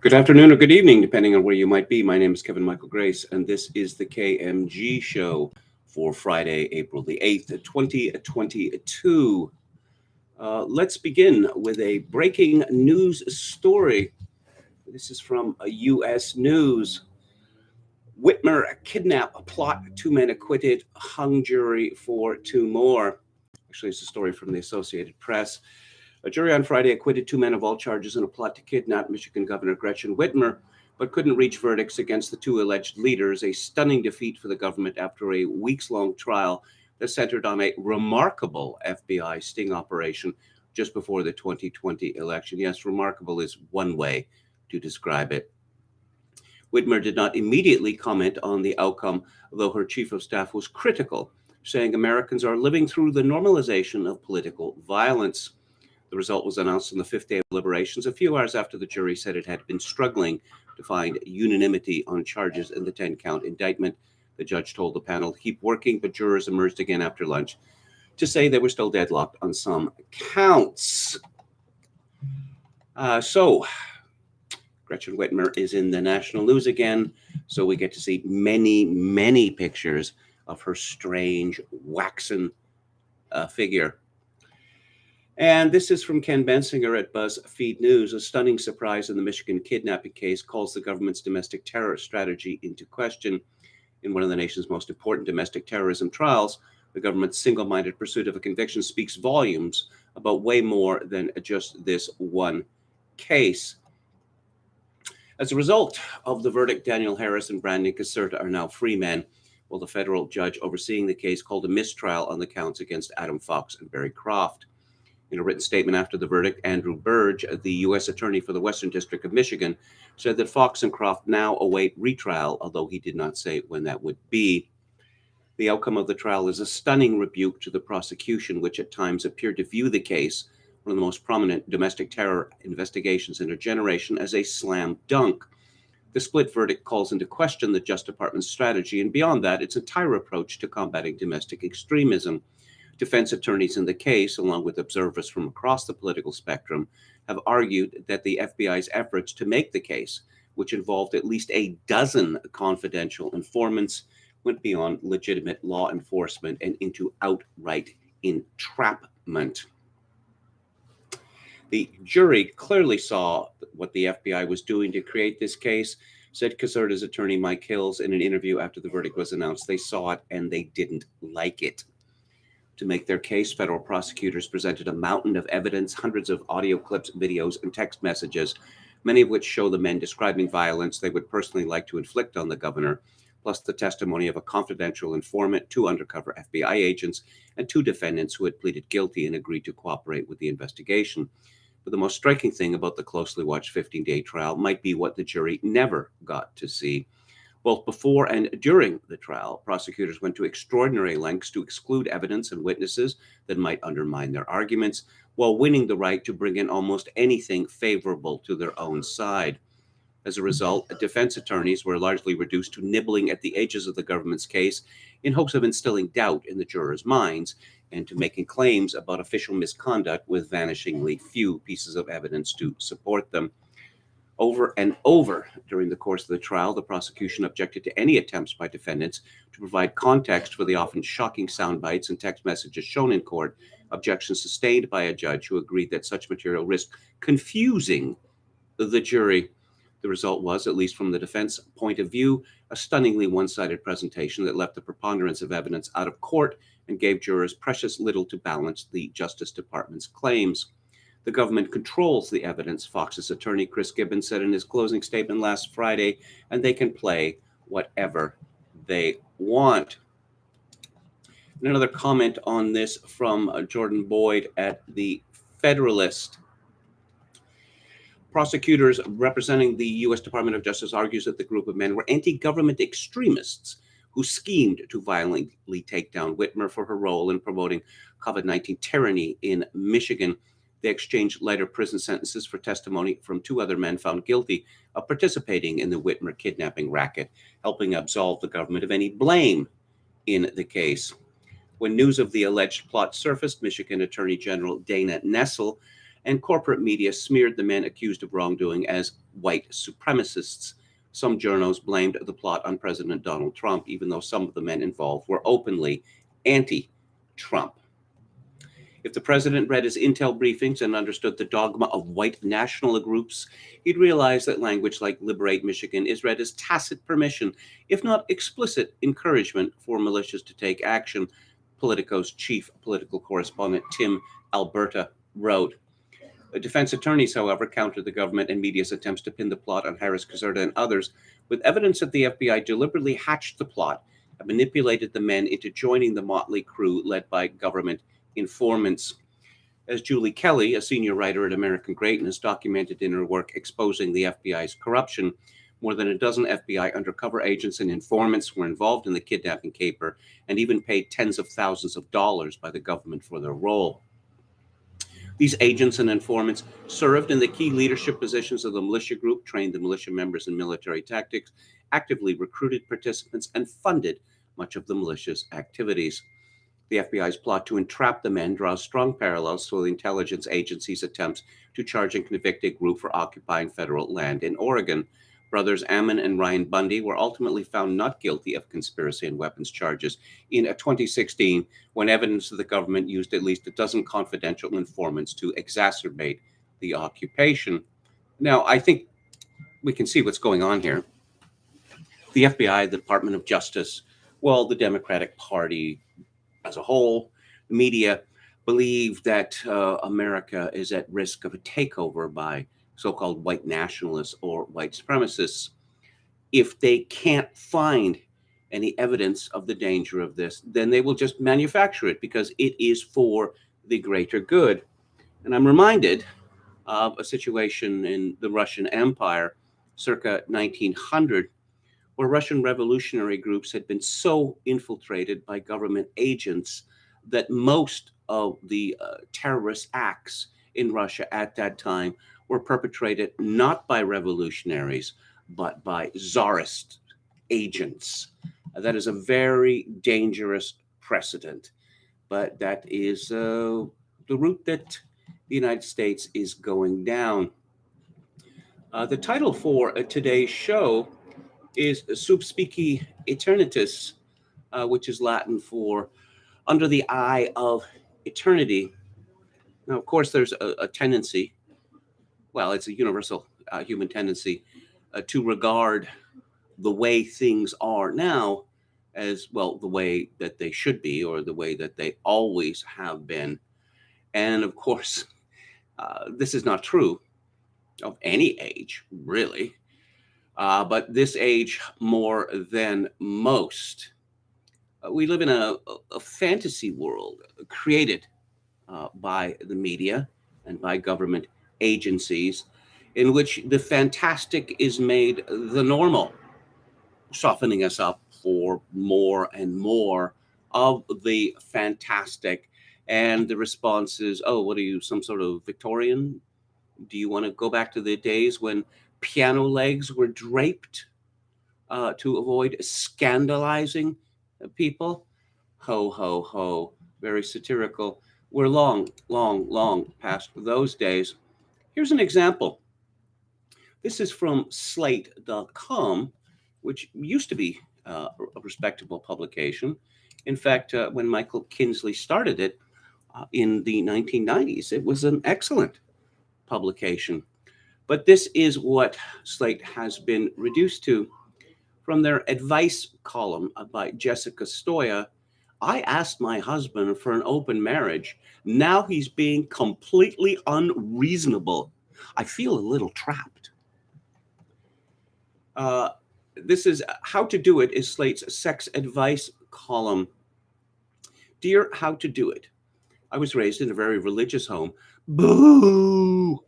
Good afternoon or good evening, depending on where you might be. My name is Kevin Michael Grace, and this is the KMG show for Friday, April the 8th, 2022. Let's begin with a breaking news story. This is from U.S. News. Whitmer kidnap plot, 2 men acquitted, hung jury for 2 more. Actually, it's a story from the Associated Press. A jury on Friday acquitted 2 men of all charges in a plot to kidnap Michigan Governor Gretchen Whitmer, but couldn't reach verdicts against the 2 alleged leaders, a stunning defeat for the government after a weeks-long trial that centered on a remarkable FBI sting operation just before the 2020 election. Yes, remarkable is one way to describe it. Whitmer did not immediately comment on the outcome, though her chief of staff was critical, saying Americans are living through the normalization of political violence. The result was announced on the 5th day of deliberations, a few hours after the jury said it had been struggling to find unanimity on charges in the 10-count indictment. The judge told the panel to keep working, but jurors emerged again after lunch to say they were still deadlocked on some counts. So Gretchen Whitmer is in the national news again, so we get to see many, many pictures of her strange, waxen figure. And this is from Ken Bensinger at BuzzFeed News. A stunning surprise in the Michigan kidnapping case calls the government's domestic terror strategy into question. In one of the nation's most important domestic terrorism trials, the government's single-minded pursuit of a conviction speaks volumes about way more than just this one case. As a result of the verdict, Daniel Harris and Brandon Caserta are now free men, while the federal judge overseeing the case called a mistrial on the counts against Adam Fox and Barry Croft. In a written statement after the verdict, Andrew Burge, the U.S. Attorney for the Western District of Michigan, said that Fox and Croft now await retrial, although he did not say when that would be. The outcome of the trial is a stunning rebuke to the prosecution, which at times appeared to view the case, one of the most prominent domestic terror investigations in a generation, as a slam dunk. The split verdict calls into question the Justice Department's strategy, and beyond that, its entire approach to combating domestic extremism. Defense attorneys in the case, along with observers from across the political spectrum, have argued that the FBI's efforts to make the case, which involved at least a dozen confidential informants, went beyond legitimate law enforcement and into outright entrapment. The jury clearly saw what the FBI was doing to create this case, said Caserta's attorney Mike Hills in an interview after the verdict was announced. They saw it and they didn't like it. To make their case, federal prosecutors presented a mountain of evidence, hundreds of audio clips, videos, and text messages, many of which show the men describing violence they would personally like to inflict on the governor, plus the testimony of a confidential informant, 2 undercover FBI agents, and 2 defendants who had pleaded guilty and agreed to cooperate with the investigation. But the most striking thing about the closely watched 15-day trial might be what the jury never got to see. Both before and during the trial, prosecutors went to extraordinary lengths to exclude evidence and witnesses that might undermine their arguments, while winning the right to bring in almost anything favorable to their own side. As a result, defense attorneys were largely reduced to nibbling at the edges of the government's case in hopes of instilling doubt in the jurors' minds and to making claims about official misconduct with vanishingly few pieces of evidence to support them. Over and over during the course of the trial, the prosecution objected to any attempts by defendants to provide context for the often shocking sound bites and text messages shown in court, objections sustained by a judge who agreed that such material risked confusing the jury. The result was, at least from the defense point of view, a stunningly one-sided presentation that left the preponderance of evidence out of court and gave jurors precious little to balance the Justice Department's claims. The government controls the evidence, Fox's attorney Chris Gibbons said in his closing statement last Friday, and they can play whatever they want. And another comment on this from Jordan Boyd at the Federalist. Prosecutors representing the U.S. Department of Justice argues that the group of men were anti-government extremists who schemed to violently take down Whitmer for her role in promoting COVID-19 tyranny in Michigan. They exchanged lighter prison sentences for testimony from 2 other men found guilty of participating in the Whitmer kidnapping racket, helping absolve the government of any blame in the case. When news of the alleged plot surfaced, Michigan Attorney General Dana Nessel and corporate media smeared the men accused of wrongdoing as white supremacists. Some journals blamed the plot on President Donald Trump, even though some of the men involved were openly anti-Trump. If the president read his intel briefings and understood the dogma of white national groups, he'd realize that language like liberate Michigan is read as tacit permission, if not explicit encouragement for militias to take action, Politico's chief political correspondent Tim Alberta wrote. Defense attorneys, however, countered the government and media's attempts to pin the plot on Harris, Caserta, and others with evidence that the FBI deliberately hatched the plot and manipulated the men into joining the motley crew led by government informants. As Julie Kelly, a senior writer at American Greatness, documented in her work exposing the FBI's corruption, more than a dozen FBI undercover agents and informants were involved in the kidnapping caper and even paid tens of thousands of dollars by the government for their role. These agents and informants served in the key leadership positions of the militia group, trained the militia members in military tactics, actively recruited participants, and funded much of the militia's activities. The FBI's plot to entrap the men draws strong parallels to the intelligence agency's attempts to charge and convict a group for occupying federal land in Oregon. Brothers Ammon and Ryan Bundy were ultimately found not guilty of conspiracy and weapons charges in 2016 when evidence that the government used at least a dozen confidential informants to exacerbate the occupation. Now, I think we can see what's going on here. The FBI, the Department of Justice, well, the Democratic Party as a whole, the media believe that America is at risk of a takeover by so-called white nationalists or white supremacists. If they can't find any evidence of the danger of this, then they will just manufacture it because it is for the greater good. And I'm reminded of a situation in the Russian Empire circa 1900, where Russian revolutionary groups had been so infiltrated by government agents that most of the terrorist acts in Russia at that time were perpetrated not by revolutionaries, but by czarist agents. That is a very dangerous precedent, but that is the route that the United States is going down. The title for today's show is Sub Specie Aeternatis, which is Latin for under the eye of eternity. Now, of course, there's a tendency, well, it's a universal human tendency to regard the way things are now as, well, the way that they should be or the way that they always have been. And of course, this is not true of any age, really. But this age more than most. We live in a fantasy world created by the media and by government agencies in which the fantastic is made the normal, softening us up for more and more of the fantastic. And the response is, oh, what are you, some sort of Victorian? Do you want to go back to the days when piano legs were draped to avoid scandalizing people? Ho, ho, ho. Very satirical. We're long, long, long past those days. Here's an example. This is from Slate.com, which used to be a respectable publication. In fact, when Michael Kinsley started it in the 1990s, it was an excellent publication. But this is what Slate has been reduced to. From their advice column by Jessica Stoya, I asked my husband for an open marriage. Now he's being completely unreasonable. I feel a little trapped. This is How to Do It is Slate's sex advice column. Dear How to Do It, I was raised in a very religious home. Boo!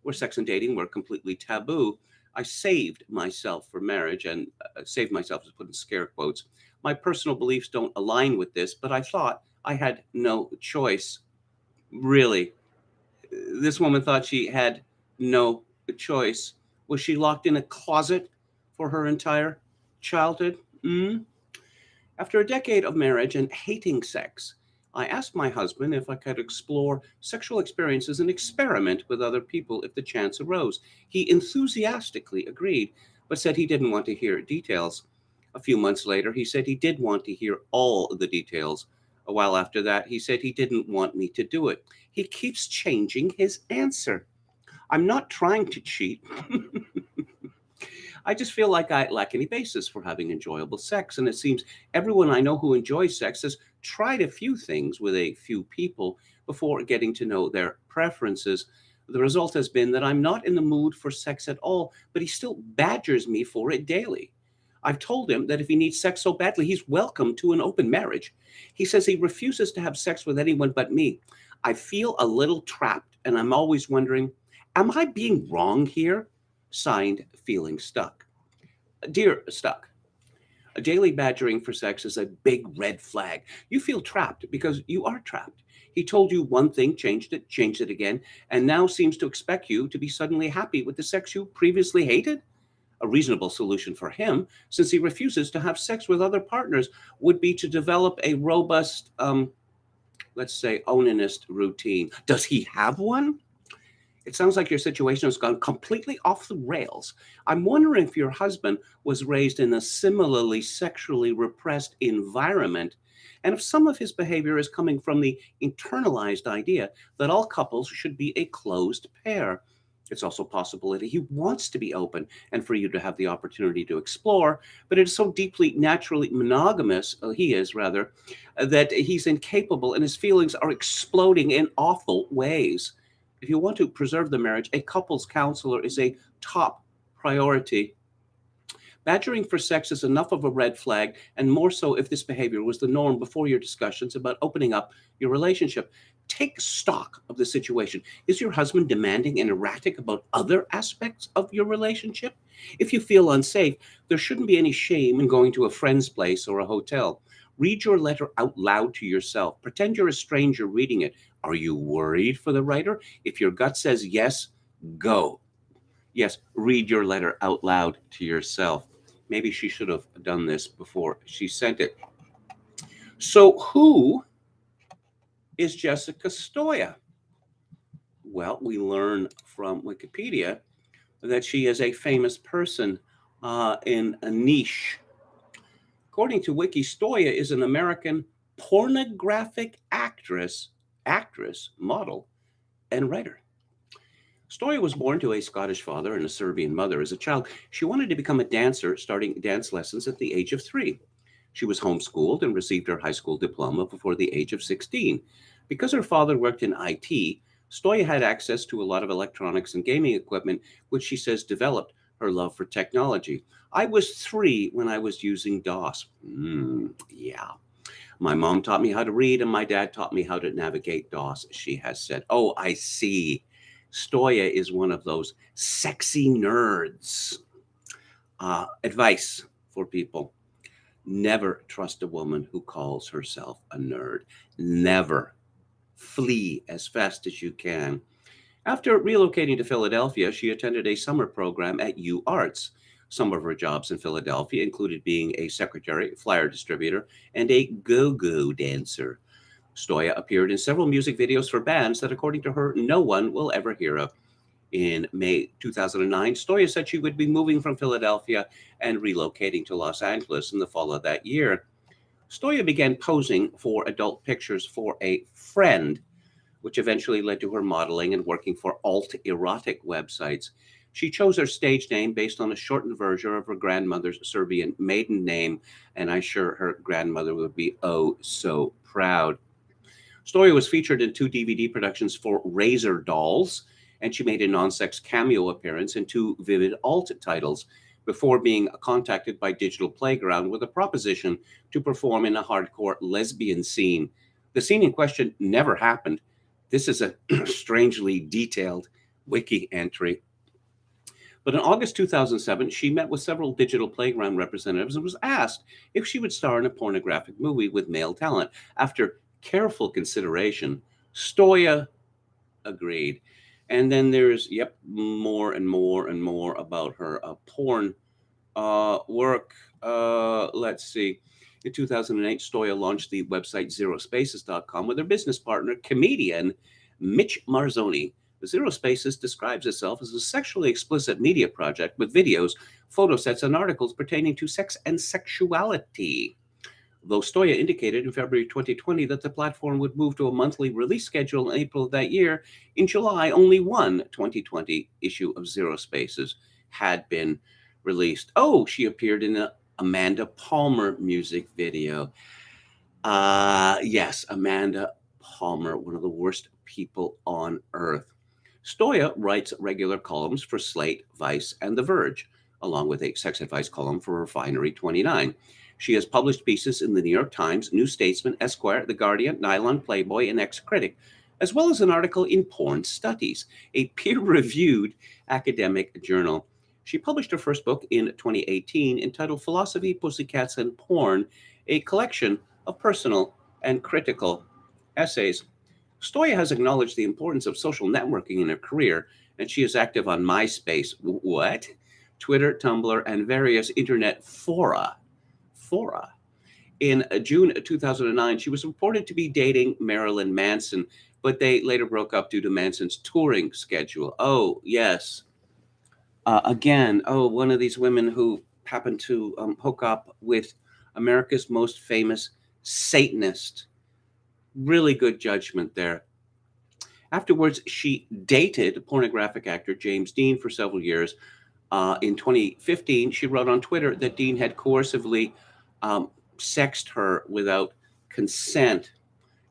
Where sex and dating were completely taboo. I saved myself for marriage, and saved myself is put in scare quotes. My personal beliefs don't align with this, but I thought I had no choice. Really? This woman thought she had no choice. Was she locked in a closet for her entire childhood? After a decade of marriage and hating sex, I asked my husband if I could explore sexual experience as an experiment with other people if the chance arose. He enthusiastically agreed, but said he didn't want to hear details. A few months later, he said he did want to hear all the details. A while after that, he said he didn't want me to do it. He keeps changing his answer. I'm not trying to cheat. I just feel like I lack any basis for having enjoyable sex. And it seems everyone I know who enjoys sex has tried a few things with a few people before getting to know their preferences. The result has been that I'm not in the mood for sex at all, but he still badgers me for it daily. I've told him that if he needs sex so badly, he's welcome to an open marriage. He says he refuses to have sex with anyone but me. I feel a little trapped, and I'm always wondering, am I being wrong here? Signed, Feeling Stuck. Dear Stuck, a daily badgering for sex is a big red flag. You feel trapped because you are trapped. He told you one thing, changed it again, and now seems to expect you to be suddenly happy with the sex you previously hated. A reasonable solution for him, since he refuses to have sex with other partners, would be to develop a robust, let's say, onanist routine. Does he have one? It sounds like your situation has gone completely off the rails. I'm wondering if your husband was raised in a similarly sexually repressed environment, and if some of his behavior is coming from the internalized idea that all couples should be a closed pair. It's also possible that he wants to be open and for you to have the opportunity to explore, but it is so deeply naturally monogamous, he is rather, that he's incapable and his feelings are exploding in awful ways. If you want to preserve the marriage, a couples counselor is a top priority. Badgering for sex is enough of a red flag, and more so if this behavior was the norm before your discussions about opening up your relationship. Take stock of the situation. Is your husband demanding and erratic about other aspects of your relationship? If you feel unsafe, there shouldn't be any shame in going to a friend's place or a hotel. Read your letter out loud to yourself. Pretend you're a stranger reading it. Are you worried for the writer? If your gut says yes, go. Yes, read your letter out loud to yourself. Maybe she should have done this before she sent it. So, who is Jessica Stoya? Well, we learn from Wikipedia that she is a famous person in a niche. According to Wiki, Stoya is an American pornographic actress, model, and writer. Stoya was born to a Scottish father and a Serbian mother. As a child, she wanted to become a dancer, starting dance lessons at the age of 3. She was homeschooled and received her high school diploma before the age of 16. Because her father worked in IT, Stoya had access to a lot of electronics and gaming equipment, which she says developed her love for technology. I was 3 when I was using DOS. Yeah. My mom taught me how to read, and my dad taught me how to navigate DOS, she has said. Oh, I see. Stoya is one of those sexy nerds. Advice for people: never trust a woman who calls herself a nerd. Never. Flee as fast as you can. After relocating to Philadelphia, she attended a summer program at UArts. Some of her jobs in Philadelphia included being a secretary, flyer distributor, and a go-go dancer. Stoya appeared in several music videos for bands that, according to her, no one will ever hear of. In May 2009, Stoya said she would be moving from Philadelphia and relocating to Los Angeles in the fall of that year. Stoya began posing for adult pictures for a friend, which eventually led to her modeling and working for alt-erotic websites. She chose her stage name based on a shortened version of her grandmother's Serbian maiden name, and I'm sure her grandmother would be oh so proud. Stoya was featured in 2 DVD productions for Razor Dolls, and she made a non-sex cameo appearance in 2 Vivid Alt titles before being contacted by Digital Playground with a proposition to perform in a hardcore lesbian scene. The scene in question never happened. This is a strangely detailed wiki entry. But in August 2007, she met with several Digital Playground representatives and was asked if she would star in a pornographic movie with male talent. After careful consideration, Stoya agreed. And then there's, more and more and more about her porn work. Let's see. In 2008, Stoya launched the website zerospaces.com with her business partner, comedian Mitch Marzoni. Zero Spaces describes itself as a sexually explicit media project with videos, photo sets, and articles pertaining to sex and sexuality. Though Stoya indicated in February 2020 that the platform would move to a monthly release schedule in April of that year, in July, only one 2020 issue of Zero Spaces had been released. Oh, she appeared in a Amanda Palmer music video. Yes, Amanda Palmer, one of the worst people on earth. Stoya writes regular columns for Slate, Vice, and The Verge, along with a sex advice column for Refinery 29. She has published pieces in the New York Times, New Statesman, Esquire, The Guardian, Nylon, Playboy, and Ex-Critic, as well as an article in Porn Studies, a peer-reviewed academic journal. She published her first book in 2018 entitled Philosophy, Pussycats, and Porn, a collection of personal and critical essays. Stoya has acknowledged the importance of social networking in her career, and she is active on MySpace, Twitter, Tumblr, and various internet fora. In June 2009, she was reported to be dating Marilyn Manson, but they later broke up due to Manson's touring schedule. Oh, yes. Again, one of these women who happened to hook up with America's most famous Satanist. Really good judgment there. Afterwards, she dated pornographic actor James Dean for several years. In 2015, she wrote on Twitter that Dean had coercively sexed her without consent.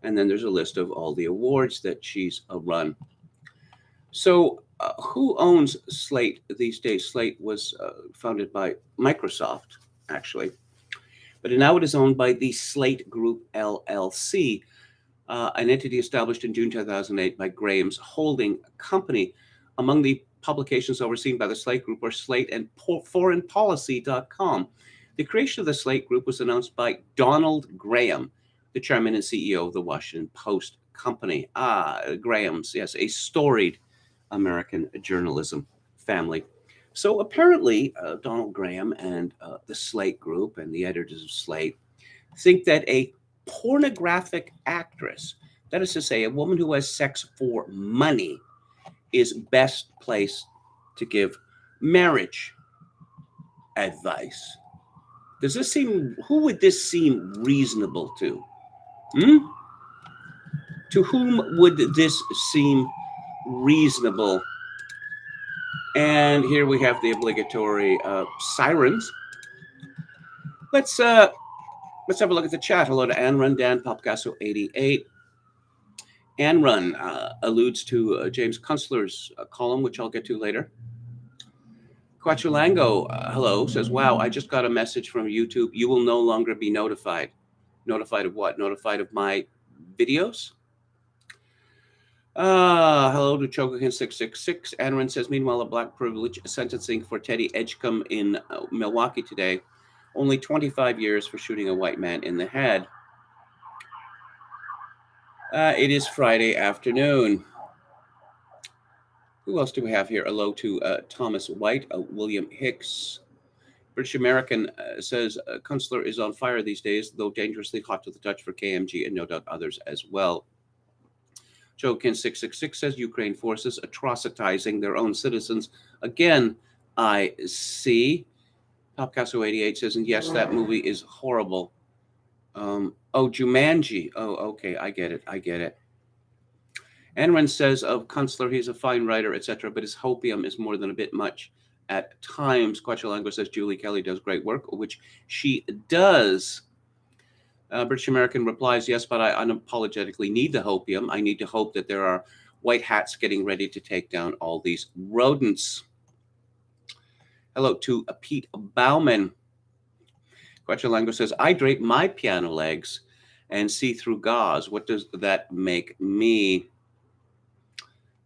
And then there's a list of all the awards that she's run. So who owns Slate these days? Slate was founded by Microsoft, actually. But now it is owned by the Slate Group, LLC, an entity established in June 2008 by Graham's holding company. Among the publications overseen by the Slate Group are Slate and foreignpolicy.com. The creation of the Slate Group was announced by Donald Graham, the chairman and CEO of the Washington Post company. Graham's, yes, a storied American journalism family. So apparently, Donald Graham and the Slate Group and the editors of Slate think that a pornographic actress, that is to say, a woman who has sex for money, is best placed to give marriage advice. Does this seem, who would this seem reasonable to? To whom would this seem reasonable? And here we have the obligatory sirens. Let's have a look at the chat. Hello to Ann Run, Dan, Popcasso 88. Ann Run alludes to James Kunstler's column, which I'll get to later. Quachulango, hello, says, wow, I just got a message from YouTube. You will no longer be notified. Notified of what? Notified of my videos? Hello to Chogokin666. Anran says, meanwhile, a black privilege sentencing for Teddy Edgecombe in Milwaukee today. Only 25 years for shooting a white man in the head. It is Friday afternoon. Who else do we have here? Hello to Thomas White, William Hicks. British American says, Kunstler is on fire these days, though dangerously hot to the touch for KMG and no doubt others as well. Joekin666 says, Ukraine forces atrocitizing their own citizens. Again, I see. Popcasso88 says, and yes, that movie is horrible. Jumanji. Oh, okay, I get it. Anran says of Kunstler, he's a fine writer, etc., but his hopium is more than a bit much at times. Quachulango says Julie Kelly does great work, which she does. British American replies, yes, but I unapologetically need the hopium. I need to hope that there are white hats getting ready to take down all these rodents. Hello to Pete Bauman. Quachulango says, I drape my piano legs and see through gauze. What does that make me?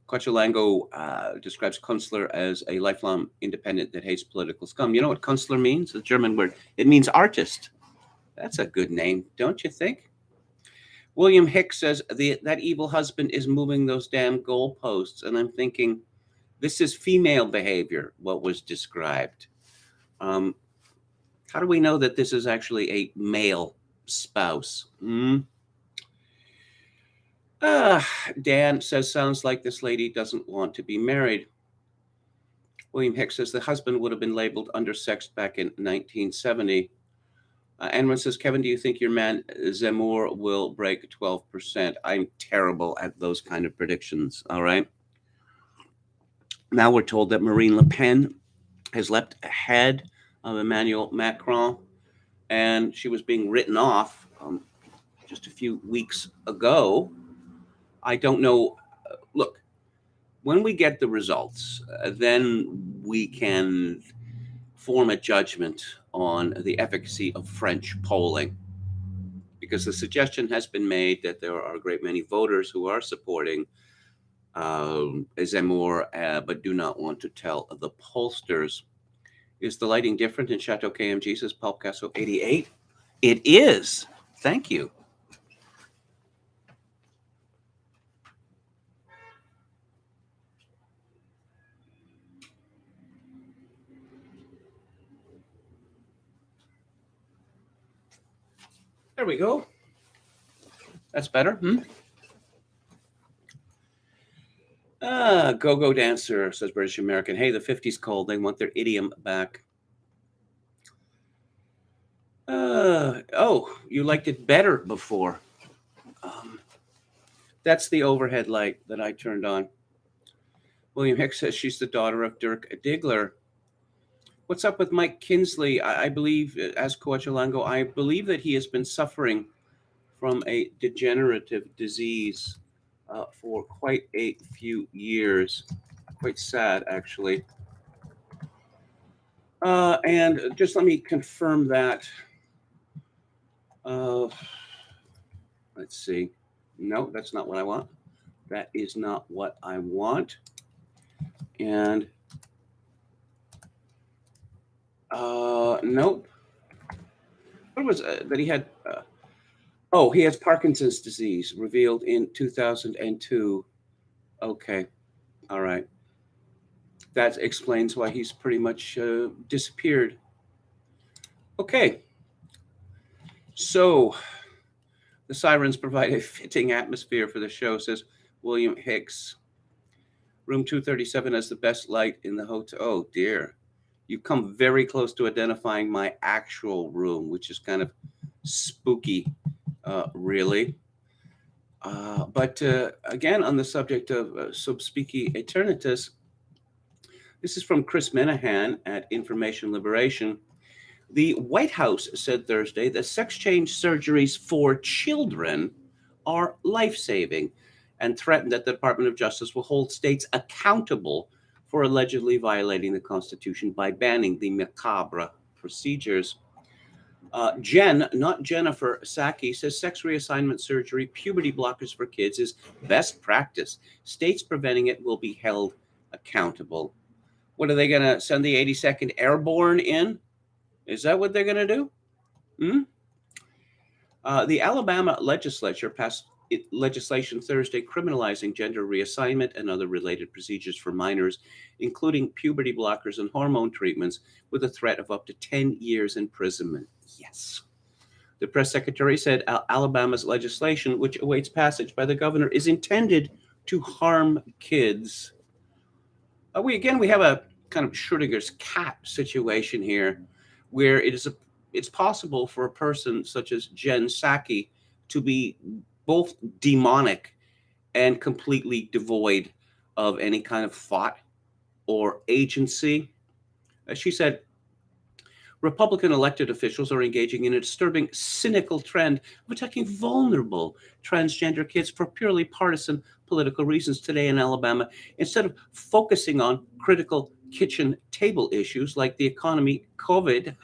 Quachulango describes Kunstler as a lifelong independent that hates political scum. You know what Kunstler means? The German word. It means artist. That's a good name, don't you think? William Hicks says, that evil husband is moving those damn goalposts. And I'm thinking, this is female behavior, what was described. How do we know that this is actually a male spouse? Dan says, sounds like this lady doesn't want to be married. William Hicks says the husband would have been labeled undersexed back in 1970. Anwar says, Kevin, do you think your man Zemmour will break 12%? I'm terrible at those kind of predictions, all right? Now we're told that Marine Le Pen has leapt ahead of Emmanuel Macron, and she was being written off just a few weeks ago. I don't know. Look, when we get the results, then we can form a judgment on the efficacy of French polling, because the suggestion has been made that there are a great many voters who are supporting Zemmour, but do not want to tell the pollsters. Is the lighting different in Chateau KMG, says Paul Picasso 88? It is. Thank you. There we go. That's better. Go-go dancer, says British American. Hey, the 50s cold. They want their idiom back. Oh, you liked it better before. That's the overhead light that I turned on. William Hicks says she's the daughter of Dirk Diggler. What's up with Mike Kinsley? I believe, as Coachalango, I believe that he has been suffering from a degenerative disease for quite a few years. Quite sad, actually. And just let me confirm that. Let's see. No, that's not what I want. That is not what I want. And nope. What was that he had? He has Parkinson's disease, revealed in 2002. Okay. All right. That explains why he's pretty much disappeared. Okay. So the sirens provide a fitting atmosphere for the show, says William Hicks. Room 237 has the best light in the hotel. Oh, dear. You come very close to identifying my actual room, which is kind of spooky, really. But again, on the subject of Specie Aeternatis, this is from Chris Menahan at Information Liberation. The White House said Thursday that sex change surgeries for children are life-saving, and threatened that the Department of Justice will hold states accountable for allegedly violating the Constitution by banning the macabre procedures. Jen, not Jennifer Psaki, says sex reassignment surgery, puberty blockers for kids is best practice. States preventing it will be held accountable. What are they going to send the 82nd Airborne in? Is that what they're going to do? The Alabama legislature passed legislation Thursday criminalizing gender reassignment and other related procedures for minors, including puberty blockers and hormone treatments, with a threat of up to 10 years imprisonment. Yes. The press secretary said Alabama's legislation, which awaits passage by the governor, is intended to harm kids. We have a kind of Schrödinger's cat situation here, where it's possible for a person such as Jen Psaki to be both demonic and completely devoid of any kind of thought or agency. She said, Republican elected officials are engaging in a disturbing, cynical trend of attacking vulnerable transgender kids for purely partisan political reasons today in Alabama, instead of focusing on critical kitchen table issues like the economy, COVID,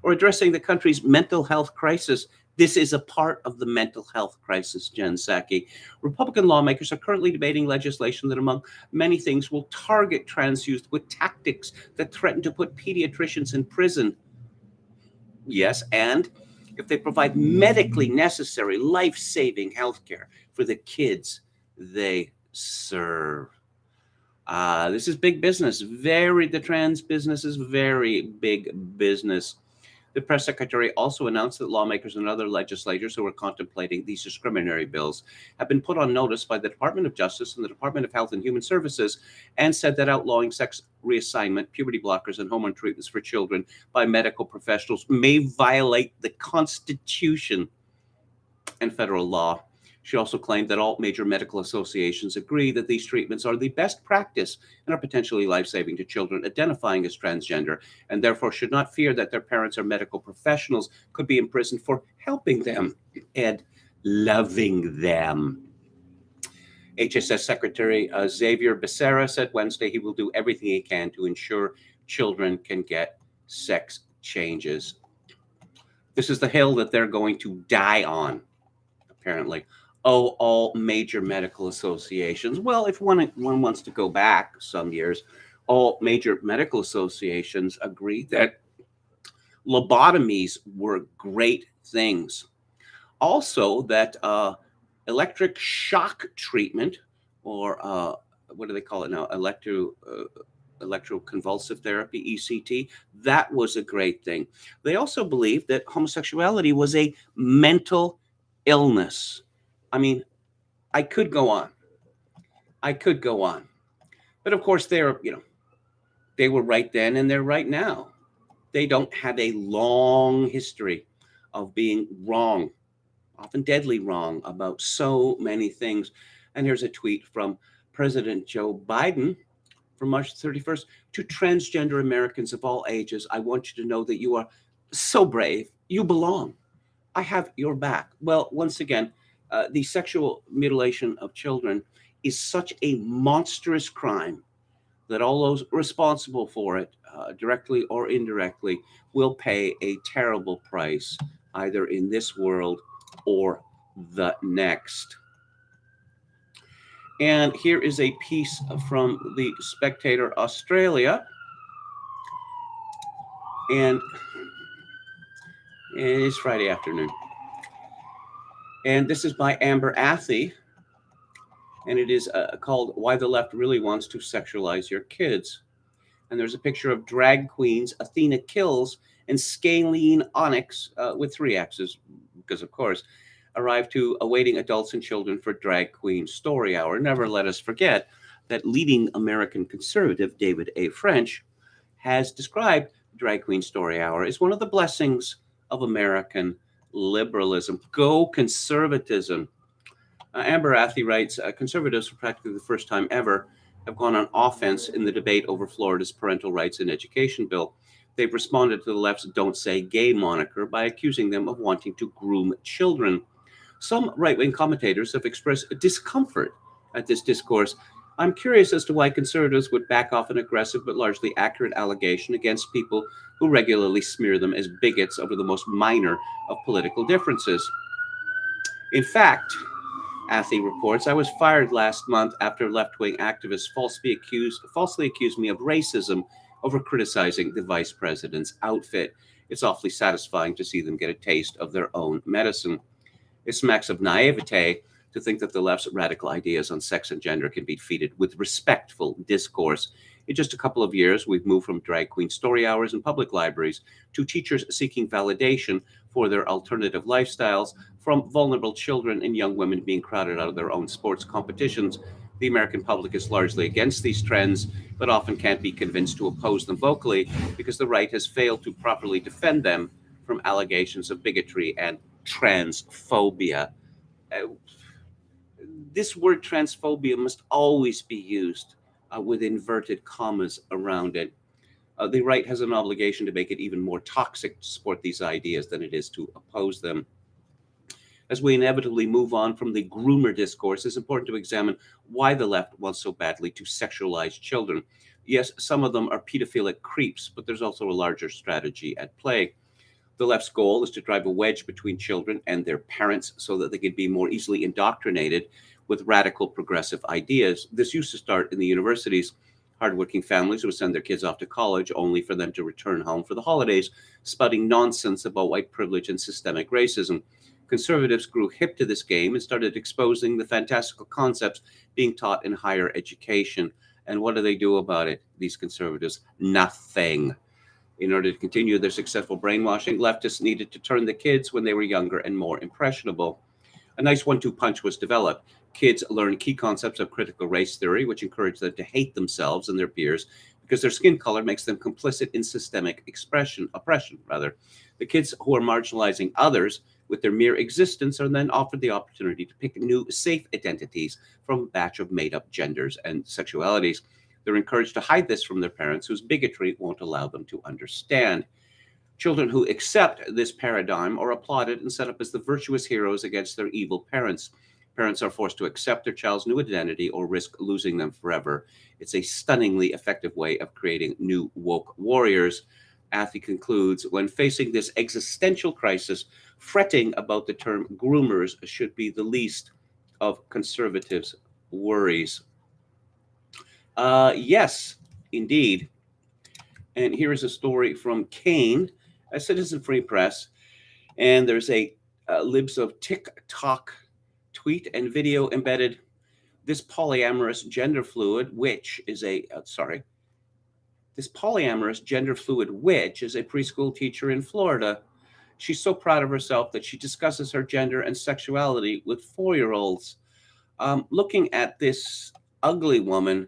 or addressing the country's mental health crisis. This is a part of the mental health crisis, Jen Psaki. Republican lawmakers are currently debating legislation that, among many things, will target trans youth with tactics that threaten to put pediatricians in prison. Yes, and if they provide medically necessary, life-saving health care for the kids they serve. This is big business. The trans business is very big business. The press secretary also announced that lawmakers and other legislators who are contemplating these discriminatory bills have been put on notice by the Department of Justice and the Department of Health and Human Services, and said that outlawing sex reassignment, puberty blockers, and hormone treatments for children by medical professionals may violate the Constitution and federal law. She also claimed that all major medical associations agree that these treatments are the best practice and are potentially life-saving to children identifying as transgender, and therefore should not fear that their parents or medical professionals could be imprisoned for helping them and loving them. HSS Secretary Xavier Becerra said Wednesday he will do everything he can to ensure children can get sex changes. This is the hill that they're going to die on, apparently. Oh, all major medical associations. Well, if one wants to go back some years, all major medical associations agreed that lobotomies were great things. Also, that electric shock treatment, or what do they call it now? Electroconvulsive therapy, ECT, that was a great thing. They also believed that homosexuality was a mental illness. I mean, I could go on. But of course, they were right then and they're right now. They don't have a long history of being wrong, often deadly wrong, about so many things. And here's a tweet from President Joe Biden from March 31st. To transgender Americans of all ages, I want you to know that you are so brave. You belong. I have your back. Well, once again, the sexual mutilation of children is such a monstrous crime that all those responsible for it, directly or indirectly, will pay a terrible price, either in this world or the next. And here is a piece from the Spectator Australia. And it is Friday afternoon. And this is by Amber Athey. And it is called Why the Left Really Wants to Sexualize Your Kids. And there's a picture of drag queens Athena Kills and Scalene Onyx with 3 X's, because of course, arrived to awaiting adults and children for Drag Queen Story Hour. Never let us forget that leading American conservative David A. French has described Drag Queen Story Hour as one of the blessings of American liberalism. Go conservatism. Amber Athey writes, conservatives for practically the first time ever have gone on offense in the debate over Florida's parental rights and education bill. They've responded to the left's Don't Say Gay moniker by accusing them of wanting to groom children. Some right-wing commentators have expressed discomfort at this discourse. I'm curious as to why conservatives would back off an aggressive but largely accurate allegation against people who regularly smear them as bigots over the most minor of political differences. In fact, Athey reports, I was fired last month after left-wing activists falsely accused me of racism over criticizing the vice president's outfit. It's awfully satisfying to see them get a taste of their own medicine. It smacks of naivete to think that the left's radical ideas on sex and gender can be defeated with respectful discourse. In just a couple of years, we've moved from drag queen story hours in public libraries to teachers seeking validation for their alternative lifestyles, from vulnerable children and young women being crowded out of their own sports competitions. The American public is largely against these trends, but often can't be convinced to oppose them vocally because the right has failed to properly defend them from allegations of bigotry and transphobia. This word transphobia must always be used with inverted commas around it. The right has an obligation to make it even more toxic to support these ideas than it is to oppose them. As we inevitably move on from the groomer discourse, it's important to examine why the left wants so badly to sexualize children. Yes, some of them are pedophilic creeps, but there's also a larger strategy at play. The left's goal is to drive a wedge between children and their parents so that they can be more easily indoctrinated with radical progressive ideas. This used to start in the universities. Hardworking families would send their kids off to college only for them to return home for the holidays, spouting nonsense about white privilege and systemic racism. Conservatives grew hip to this game and started exposing the fantastical concepts being taught in higher education. And what do they do about it, these conservatives? Nothing. In order to continue their successful brainwashing, leftists needed to turn the kids when they were younger and more impressionable. A nice one-two punch was developed. Kids learn key concepts of critical race theory, which encourage them to hate themselves and their peers because their skin color makes them complicit in systemic oppression. The kids who are marginalizing others with their mere existence are then offered the opportunity to pick new, safe identities from a batch of made-up genders and sexualities. They're encouraged to hide this from their parents, whose bigotry won't allow them to understand. Children who accept this paradigm are applauded and set up as the virtuous heroes against their evil parents. Parents are forced to accept their child's new identity or risk losing them forever. It's a stunningly effective way of creating new woke warriors. Athey concludes, when facing this existential crisis, fretting about the term groomers should be the least of conservatives' worries. Yes, indeed. And here is a story from Kane, a Citizen Free Press. And there's a Libs of TikTok tweet and video embedded. This polyamorous gender fluid witch is a preschool teacher in Florida. She's so proud of herself that she discusses her gender and sexuality with 4-year-olds. Looking at this ugly woman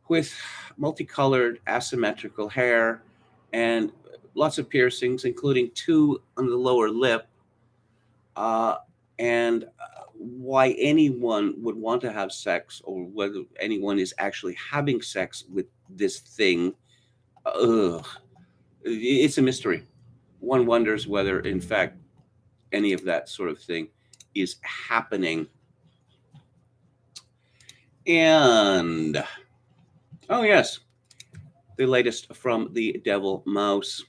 with multicolored asymmetrical hair and lots of piercings, including 2 on the lower lip, and why anyone would want to have sex, or whether anyone is actually having sex with this thing, it's a mystery. One wonders whether, in fact, any of that sort of thing is happening. And, oh yes, the latest from the Devil Mouse.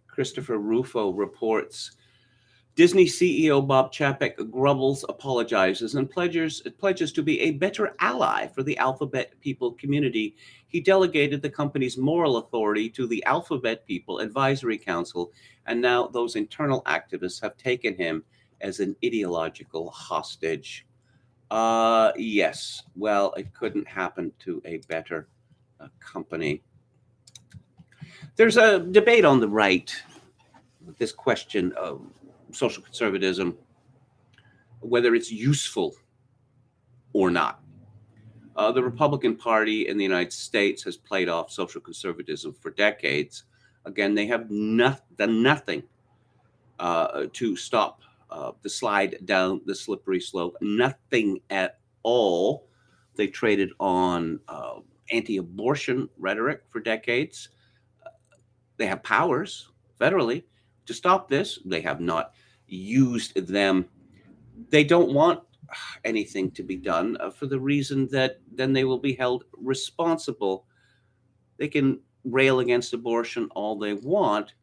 Christopher Rufo reports, Disney CEO Bob Chapek grumbles, apologizes, and pledges to be a better ally for the Alphabet People community. He delegated the company's moral authority to the Alphabet People Advisory Council, and now those internal activists have taken him as an ideological hostage. Yes, well, it couldn't happen to a better company. There's a debate on the right with this question of social conservatism, whether it's useful or not. The Republican Party in the United States has played off social conservatism for decades. Again, they have done nothing to stop the slide down the slippery slope. Nothing at all. They traded on anti-abortion rhetoric for decades. They have powers federally to stop this. They have not used them. They don't want anything to be done for the reason that then they will be held responsible. They can rail against abortion all they want,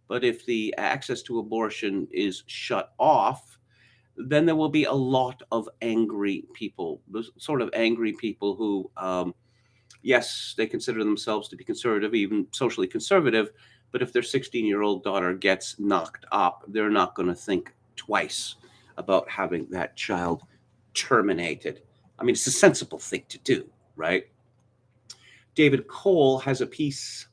but if the access to abortion is shut off, then there will be a lot of angry people, the sort of angry people who, yes, they consider themselves to be conservative, even socially conservative, but if their 16-year-old daughter gets knocked up, they're not going to think twice about having that child terminated. I mean, it's a sensible thing to do, right? David Cole has a piece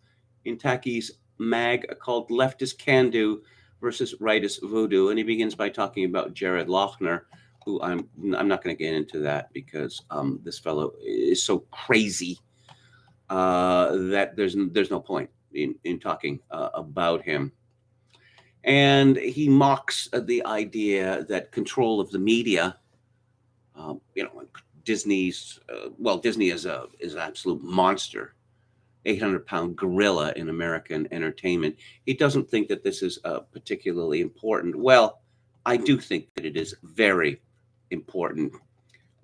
in Taki's mag called Leftist Can Do versus Rightist Voodoo, and he begins by talking about Jared Loughner, who I'm not going to get into that because this fellow is so crazy that there's no point in talking about him. And he mocks the idea that control of the media, Disney's, Disney is an absolute monster, 800-pound gorilla in American entertainment. He doesn't think that this is particularly important. Well, I do think that it is very important.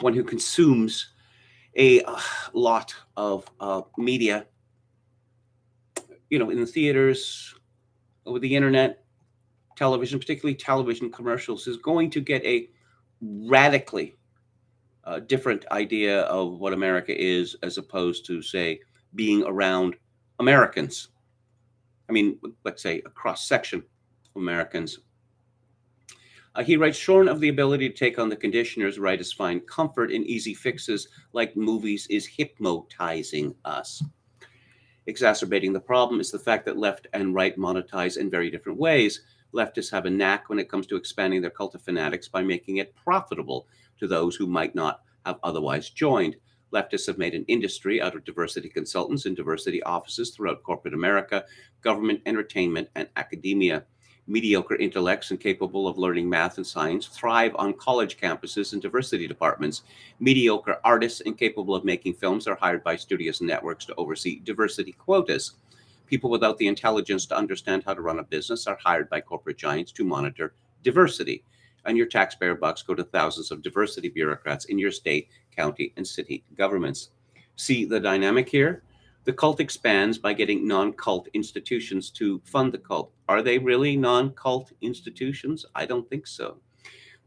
One who consumes a lot of media, in the theaters, over the internet, television, particularly television commercials, is going to get a radically different idea of what America is, as opposed to, say, being around Americans. I mean, let's say a cross-section of Americans. He writes, shorn of the ability to take on the conditioners, writers find comfort in easy fixes like movies is hypnotizing us. Exacerbating the problem is the fact that left and right monetize in very different ways. Leftists have a knack when it comes to expanding their cult of fanatics by making it profitable to those who might not have otherwise joined. Leftists have made an industry out of diversity consultants and diversity offices throughout corporate America, government, entertainment, and academia. Mediocre intellects incapable of learning math and science thrive on college campuses and diversity departments. Mediocre artists incapable of making films are hired by studios and networks to oversee diversity quotas. People without the intelligence to understand how to run a business are hired by corporate giants to monitor diversity. And your taxpayer bucks go to thousands of diversity bureaucrats in your state, county, and city governments. See the dynamic here? The cult expands by getting non-cult institutions to fund the cult. Are they really non-cult institutions? I don't think so.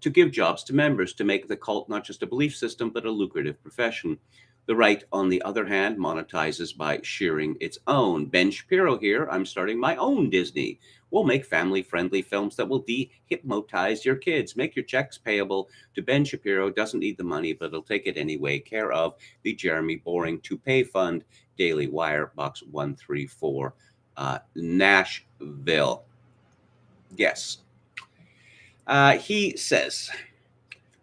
To give jobs to members, to make the cult not just a belief system, but a lucrative profession. The right, on the other hand, monetizes by shearing its own. Ben Shapiro here, I'm starting my own Disney. We'll make family-friendly films that will de-hypnotize your kids. Make your checks payable to Ben Shapiro. Doesn't need the money, but he'll take it anyway. Care of the Jeremy Boring Toupee Fund, Daily Wire, Box 134, Nashville. Yes. He says,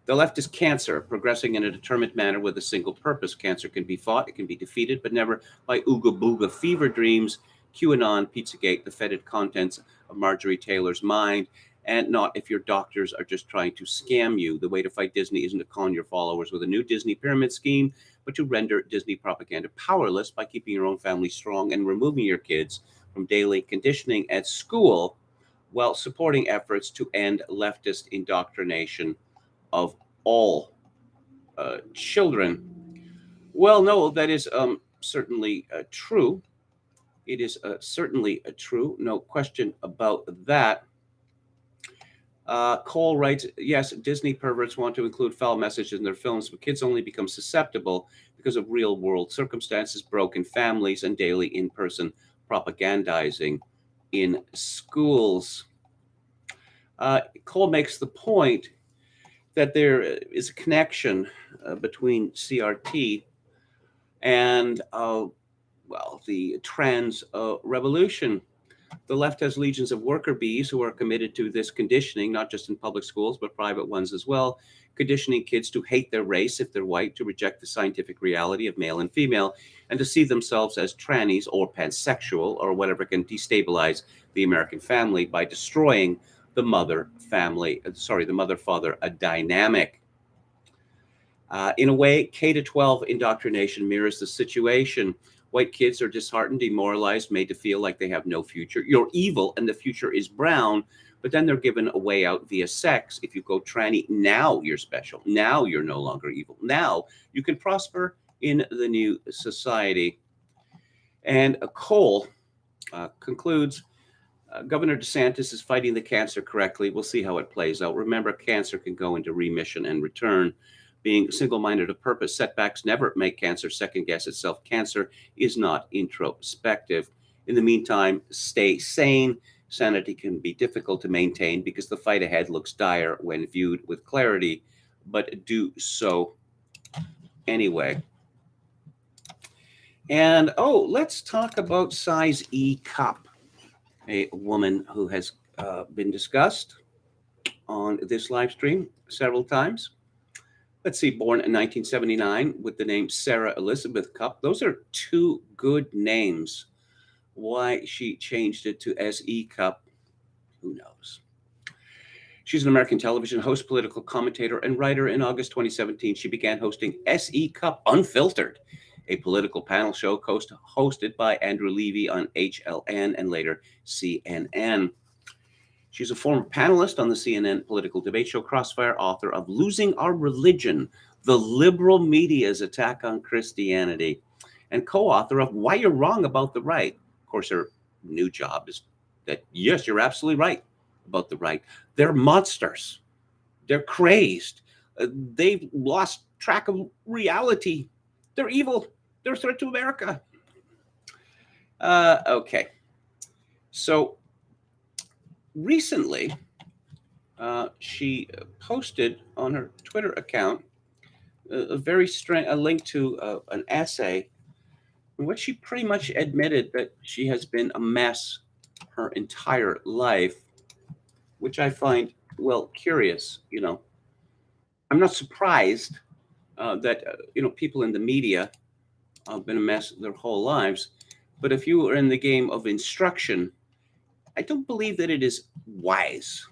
the left is cancer, progressing in a determined manner with a single purpose. Cancer can be fought, it can be defeated, but never by ooga booga fever dreams, QAnon, Pizzagate, the fetid contents of Marjorie Taylor's mind, and not if your doctors are just trying to scam you. The way to fight Disney isn't to con your followers with a new Disney pyramid scheme, but to render Disney propaganda powerless by keeping your own family strong and removing your kids from daily conditioning at school while supporting efforts to end leftist indoctrination of all children. Well, no, that is certainly true. It is certainly true. No question about that. Cole writes, yes, Disney perverts want to include foul messages in their films, but kids only become susceptible because of real world circumstances, broken families, and daily in-person propagandizing in schools. Cole makes the point that there is a connection between CRT and, the trans revolution. The left has legions of worker bees who are committed to this conditioning, not just in public schools, but private ones as well, conditioning kids to hate their race if they're white, to reject the scientific reality of male and female, and to see themselves as trannies or pansexual or whatever can destabilize the American family by destroying the mother-father dynamic. In a way, K-12 indoctrination mirrors the situation. White kids are disheartened, demoralized, made to feel like they have no future. You're evil and the future is brown, but then they're given a way out via sex. If you go tranny, now you're special. Now you're no longer evil. Now you can prosper in the new society. And Cole concludes, Governor DeSantis is fighting the cancer correctly. We'll see how it plays out. Remember, cancer can go into remission and return. Being single-minded of purpose, setbacks never make cancer second-guess itself. Cancer is not introspective. In the meantime, stay sane. Sanity can be difficult to maintain because the fight ahead looks dire when viewed with clarity, but do so anyway. And, let's talk about size E Cupp, a woman who has been discussed on this live stream several times. Let's see, born in 1979 with the name Sarah Elizabeth Cupp. Those are two good names. Why she changed it to S.E. Cupp, who knows? She's an American television host, political commentator, and writer. In August 2017, she began hosting S.E. Cupp Unfiltered, a political panel show hosted by Andrew Levy on HLN and later CNN. She's a former panelist on the CNN political debate show Crossfire, author of Losing Our Religion, The Liberal Media's Attack on Christianity, and co-author of Why You're Wrong About the Right. Of course, her new job is that, yes, you're absolutely right about the right. They're monsters. They're crazed. They've lost track of reality. They're evil. They're a threat to America. Okay. So, recently, She posted on her Twitter account a very strange a link to an essay in which she pretty much admitted that she has been a mess her entire life, which I find, well, curious. I'm not surprised that people in the media have been a mess their whole lives, but if you are in the game of instruction, I don't believe that it is wise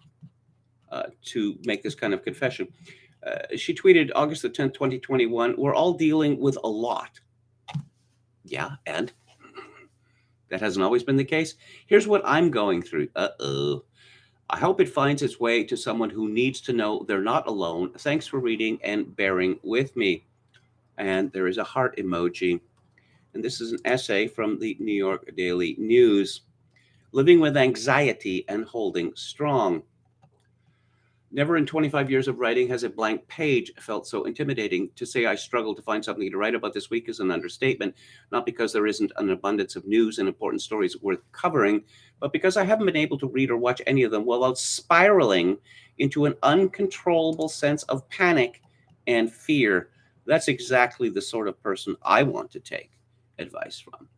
to make this kind of confession. She tweeted August the 10th, 2021, "We're all dealing with a lot." Yeah, and that hasn't always been the case. Here's what I'm going through. Uh-oh. I hope it finds its way to someone who needs to know they're not alone. Thanks for reading and bearing with me. And there is a heart emoji. And this is an essay from the New York Daily News. Living with anxiety and holding strong. Never in 25 years of writing has a blank page felt so intimidating. To say I struggled to find something to write about this week is an understatement, not because there isn't an abundance of news and important stories worth covering, but because I haven't been able to read or watch any of them without spiraling into an uncontrollable sense of panic and fear. That's exactly the sort of person I want to take advice from.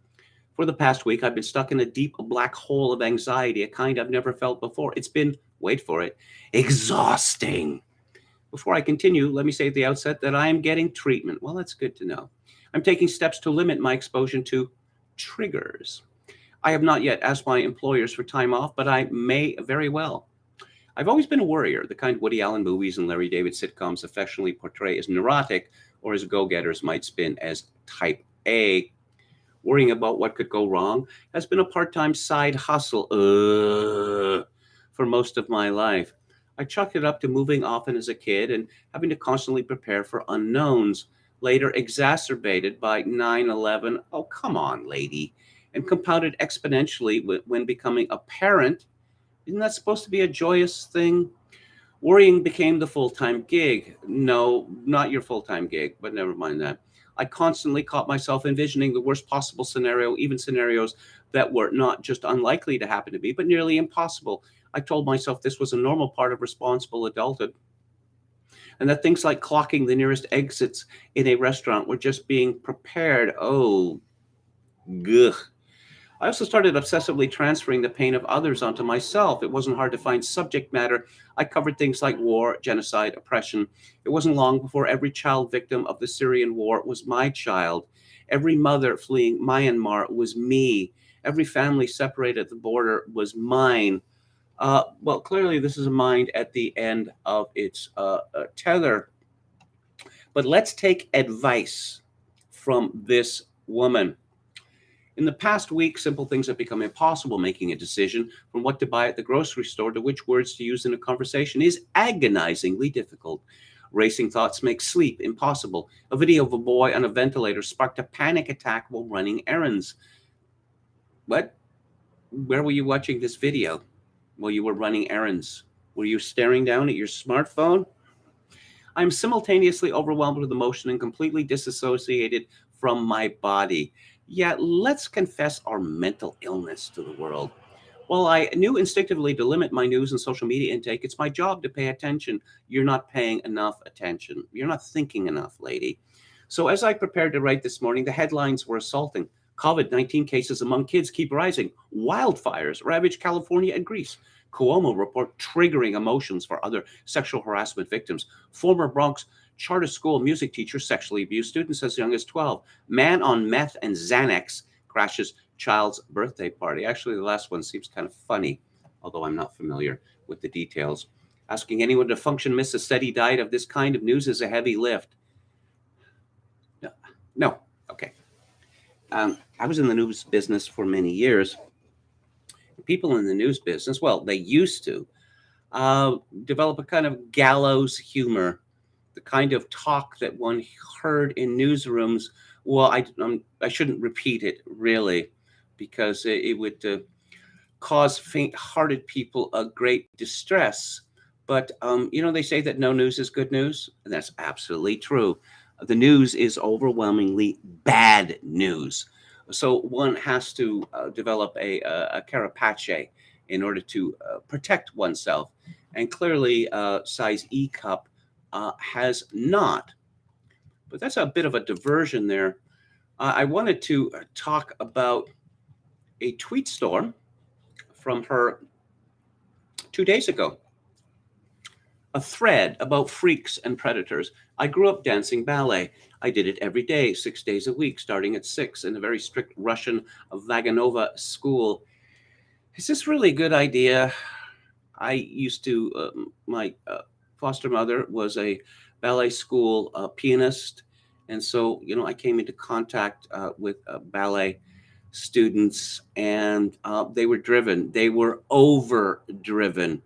For the past week, I've been stuck in a deep black hole of anxiety, a kind I've never felt before. It's been, wait for it, exhausting. Before I continue, let me say at the outset that I am getting treatment. Well, that's good to know. I'm taking steps to limit my exposure to triggers. I have not yet asked my employers for time off, but I may very well. I've always been a worrier, the kind Woody Allen movies and Larry David sitcoms affectionately portray as neurotic, or as go-getters might spin as type A. Worrying about what could go wrong has been a part-time side hustle for most of my life. I chalked it up to moving often as a kid and having to constantly prepare for unknowns, later exacerbated by 9/11. Oh, come on, lady. And compounded exponentially when becoming a parent. Isn't that supposed to be a joyous thing? Worrying became the full-time gig. No, not your full-time gig, but never mind that. I constantly caught myself envisioning the worst possible scenario, even scenarios that were not just unlikely to happen to me, but nearly impossible. I told myself this was a normal part of responsible adulthood, and that things like clocking the nearest exits in a restaurant were just being prepared. Oh, gugh. I also started obsessively transferring the pain of others onto myself. It wasn't hard to find subject matter. I covered things like war, genocide, oppression. It wasn't long before every child victim of the Syrian war was my child. Every mother fleeing Myanmar was me. Every family separated at the border was mine. Well, clearly, this is a mind at the end of its tether. But let's take advice from this woman. In the past week, simple things have become impossible. Making a decision from what to buy at the grocery store to which words to use in a conversation is agonizingly difficult. Racing thoughts make sleep impossible. A video of a boy on a ventilator sparked a panic attack while running errands. What? Where were you watching this video while you were running errands? Were you staring down at your smartphone? I'm simultaneously overwhelmed with emotion and completely disassociated from my body. Yet, let's confess our mental illness to the world. While I knew instinctively to limit my news and social media intake, it's my job to pay attention. You're not paying enough attention. You're not thinking enough, lady. So, as I prepared to write this morning, the headlines were assaulting. COVID-19 cases among kids keep rising. Wildfires ravage California and Greece. Cuomo report triggering emotions for other sexual harassment victims. Former Bronx charter school music teacher sexually abused students as young as 12. Man on meth and Xanax crashes child's birthday party. Actually, the last one seems kind of funny, although I'm not familiar with the details. Asking anyone to function miss a steady diet of this kind of news is a heavy lift. No. Okay. I was in the news business for many years. People in the news business, well, they used to develop a kind of gallows humor, the kind of talk that one heard in newsrooms. Well, I shouldn't repeat it really, because it would cause faint-hearted people a great distress. But they say that no news is good news, and that's absolutely true. The news is overwhelmingly bad news. So one has to develop a carapace in order to protect oneself. And clearly, size E Cupp has not. But that's a bit of a diversion there. I wanted to talk about a tweet storm from her 2 days ago. A thread about freaks and predators. I grew up dancing ballet. I did it every day, 6 days a week, starting at 6 in a very strict Russian Vaganova school. Is this really a good idea? I used to, my foster mother was a ballet school pianist. And so, I came into contact with ballet students, and they were driven. They were over driven.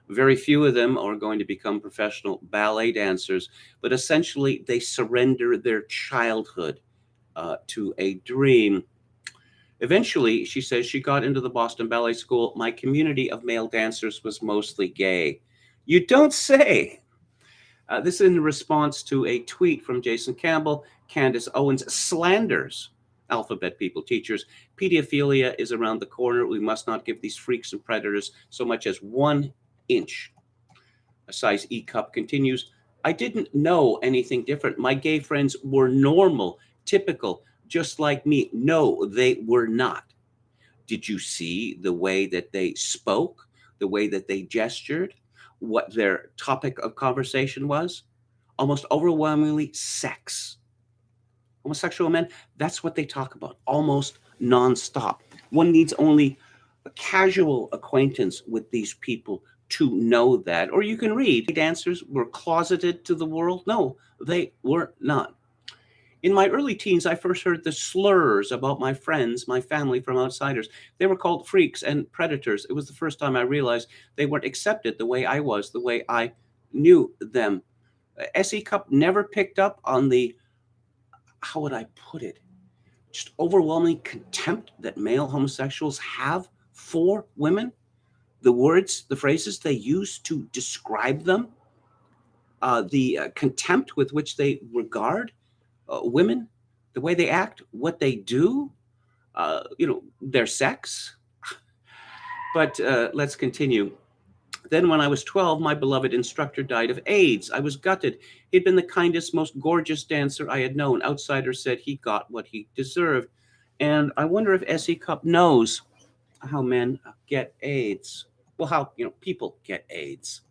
Very few of them are going to become professional ballet dancers, but essentially they surrender their childhood to a dream. Eventually, she says, she got into the Boston Ballet School. My community of male dancers was mostly gay. You don't say. This is in response to a tweet from Jason Campbell. Candace Owens slanders alphabet people, teachers. Pedophilia is around the corner. We must not give these freaks and predators so much as 1 inch. A size E Cupp continues. I didn't know anything different. My gay friends were normal, typical, just like me. No, they were not. Did you see the way that they spoke, the way that they gestured, what their topic of conversation was? Almost overwhelmingly sex. Homosexual men, that's what they talk about, almost nonstop. One needs only a casual acquaintance with these people to know that. Or you can read, dancers were closeted to the world. No, they were not. In my early teens, I first heard the slurs about my friends, my family, from outsiders. They were called freaks and predators. It was the first time I realized they weren't accepted the way I was, the way I knew them. S.E. Cupp never picked up on the, how would I put it, just overwhelming contempt that male homosexuals have for women. The words, the phrases they use to describe them, the contempt with which they regard women, the way they act, what they do, their sex. But let's continue. Then when I was 12, my beloved instructor died of AIDS. I was gutted. He'd been the kindest, most gorgeous dancer I had known. Outsiders said he got what he deserved. And I wonder if S.E. Cupp knows how men get AIDS. Well, how people get AIDS.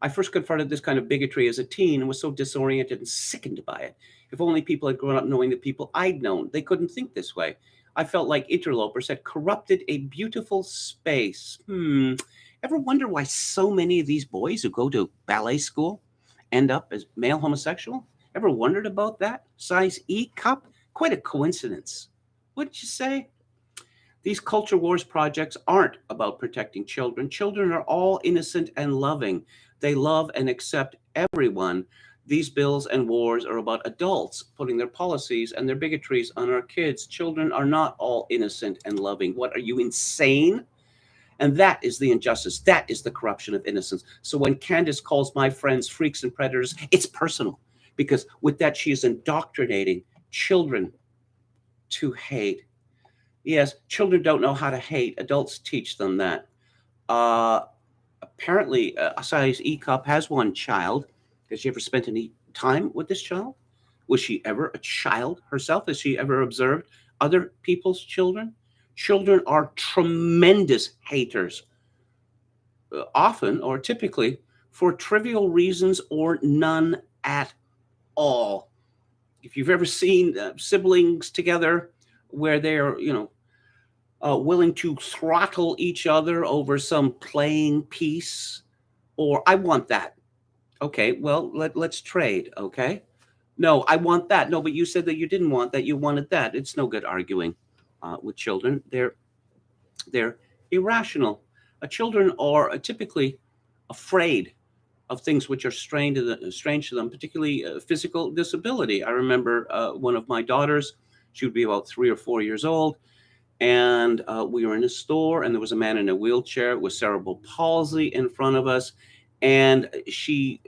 I first confronted this kind of bigotry as a teen and was so disoriented and sickened by it. If only people had grown up knowing the people I'd known, they couldn't think this way. I felt like interlopers had corrupted a beautiful space. Ever wonder why so many of these boys who go to ballet school end up as male homosexual? Ever wondered about that? Size E Cupp? Quite a coincidence. Wouldn't you say? These culture wars projects aren't about protecting children. Children are all innocent and loving. They love and accept everyone. These bills and wars are about adults putting their policies and their bigotries on our kids. Children are not all innocent and loving. What, are you insane? And that is the injustice. That is the corruption of innocence. So when Candace calls my friends freaks and predators, it's personal, because with that, she is indoctrinating children to hate. Yes, children don't know how to hate. Adults teach them that. Apparently, size E Cupp has one child. Has she ever spent any time with this child? Was she ever a child herself? Has she ever observed other people's children? Children are tremendous haters, often or typically for trivial reasons or none at all. If you've ever seen siblings together where they're, willing to throttle each other over some playing piece, or I want that. Okay, well, let's trade, okay? No, I want that. No, but you said that you didn't want that. You wanted that. It's no good arguing with children. They're irrational. Children are typically afraid of things which are strange to them, particularly physical disability. I remember one of my daughters, she would be about 3 or 4 years old, and we were in a store, and there was a man in a wheelchair with cerebral palsy in front of us, and she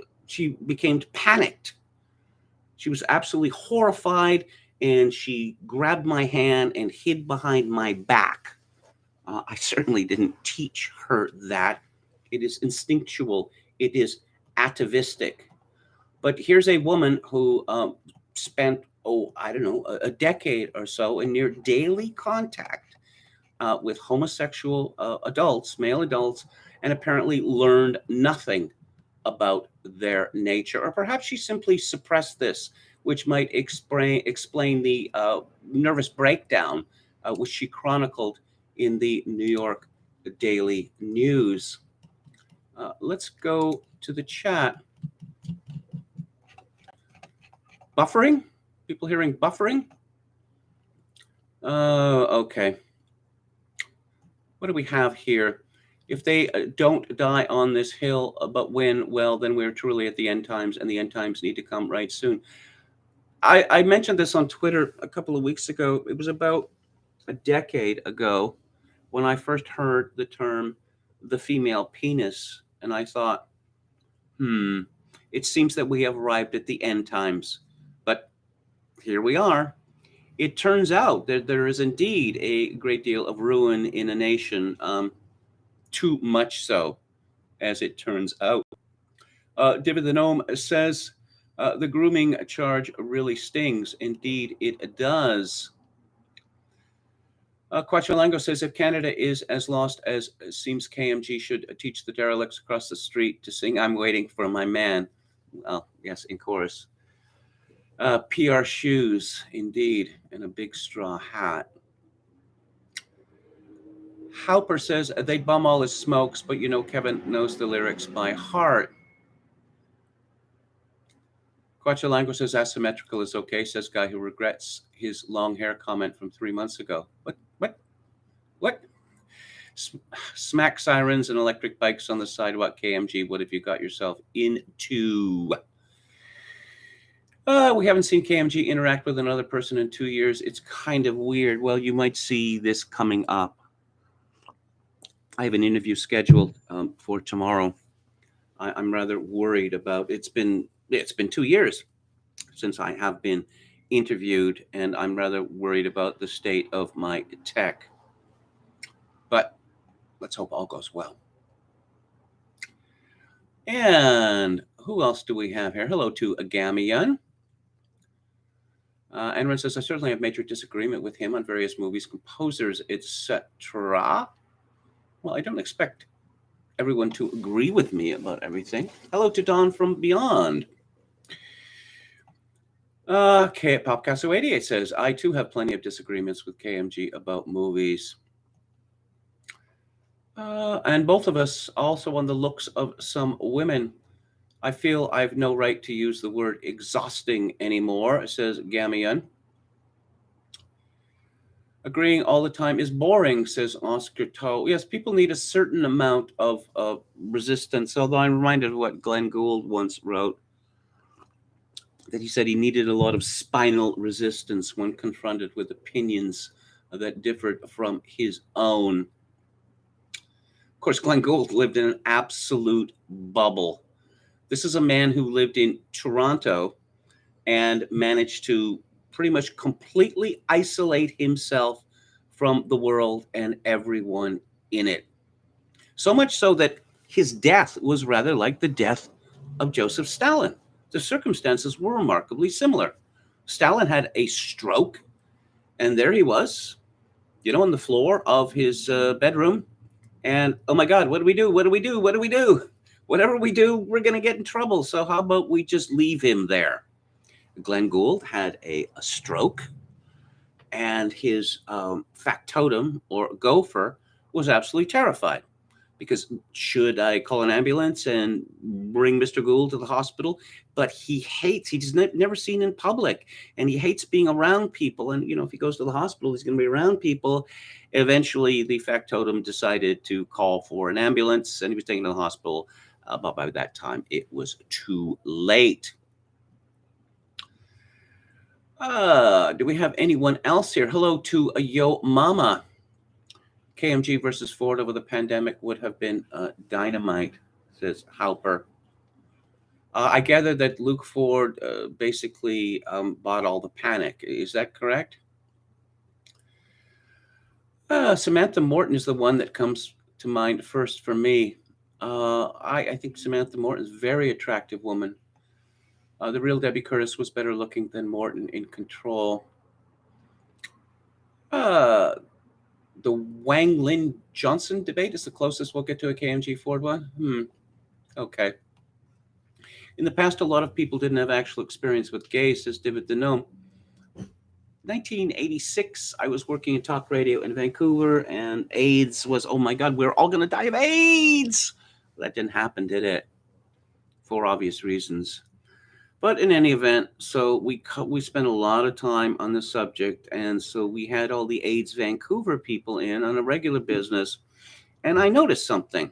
became panicked. She was absolutely horrified, and she grabbed my hand and hid behind my back. I certainly didn't teach her that. It is instinctual. It is atavistic. But here's a woman who spent, I don't know, a decade or so in near daily contact with homosexual adults, male adults, and apparently learned nothing about their nature. Or perhaps she simply suppressed this, which might explain the nervous breakdown which she chronicled in the New York Daily News. Let's go to the chat. Buffering? People hearing buffering? Okay. What do we have here? If they don't die on this hill, but when, well, then we're truly at the end times, and the end times need to come right soon. I mentioned this on Twitter a couple of weeks ago. It was about a decade ago when I first heard the term the female penis, and I thought, it seems that we have arrived at the end times. But here we are. It turns out that there is indeed a great deal of ruin in a nation, too much so, as it turns out. David the Gnome says, the grooming charge really stings. Indeed, it does. Quachalango says, if Canada is as lost as seems, KMG should teach the derelicts across the street to sing I'm Waiting for My Man. Well, yes, in chorus. PR shoes, indeed, and a big straw hat. Halper says, they bum all his smokes, but you know Kevin knows the lyrics by heart. Quachalango says, asymmetrical is okay, says guy who regrets his long hair comment from 3 months ago. What? Smack sirens and electric bikes on the sidewalk, KMG. What have you got yourself into? We haven't seen KMG interact with another person in 2 years. It's kind of weird. Well, you might see this coming up. I have an interview scheduled for tomorrow. I'm rather worried about. It's been 2 years since I have been interviewed, and I'm rather worried about the state of my tech. But let's hope all goes well. And who else do we have here? Hello to Agamian. Enron says, I certainly have major disagreement with him on various movies, composers, etc. Well, I don't expect everyone to agree with me about everything. Hello to Don from Beyond. Popcasso88 says, I too have plenty of disagreements with KMG about movies. And both of us also on the looks of some women. I feel I've no right to use the word exhausting anymore, says Gamion. Agreeing all the time is boring, says Oscar Toe. Yes, people need a certain amount of resistance, although I'm reminded of what Glenn Gould once wrote, that he said he needed a lot of spinal resistance when confronted with opinions that differed from his own. Of course, Glenn Gould lived in an absolute bubble. This is a man who lived in Toronto and managed to pretty much completely isolate himself from the world and everyone in it. So much so that his death was rather like the death of Joseph Stalin. The circumstances were remarkably similar. Stalin had a stroke, and there he was, on the floor of his bedroom. And, oh my God, what do we do? What do we do? What do we do? Whatever we do, we're going to get in trouble. So how about we just leave him there? Glenn Gould had a stroke, and his factotum or gopher was absolutely terrified, because should I call an ambulance and bring Mr. Gould to the hospital? But he's never seen in public, and he hates being around people. And, if he goes to the hospital, he's going to be around people. Eventually, the factotum decided to call for an ambulance, and he was taken to the hospital. But by that time, it was too late. Do we have anyone else here? Hello to Yo Mama. KMG versus Ford over the pandemic would have been dynamite, says Halper. I gather that Luke Ford basically bought all the panic. Is that correct? Samantha Morton is the one that comes to mind first for me. I think Samantha Morton is a very attractive woman. The real Debbie Curtis was better looking than Morton in Control. Uh, the Wang Lin Johnson debate is the closest we'll get to a KMG Ford one. Okay. In the past, a lot of people didn't have actual experience with gays, says David Denome. 1986, I was working in talk radio in Vancouver, and AIDS was, oh my God, we're all going to die of AIDS. That didn't happen, did it? For obvious reasons. But in any event, so we spent a lot of time on the subject, and so we had all the AIDS Vancouver people in on a regular business, and I noticed something,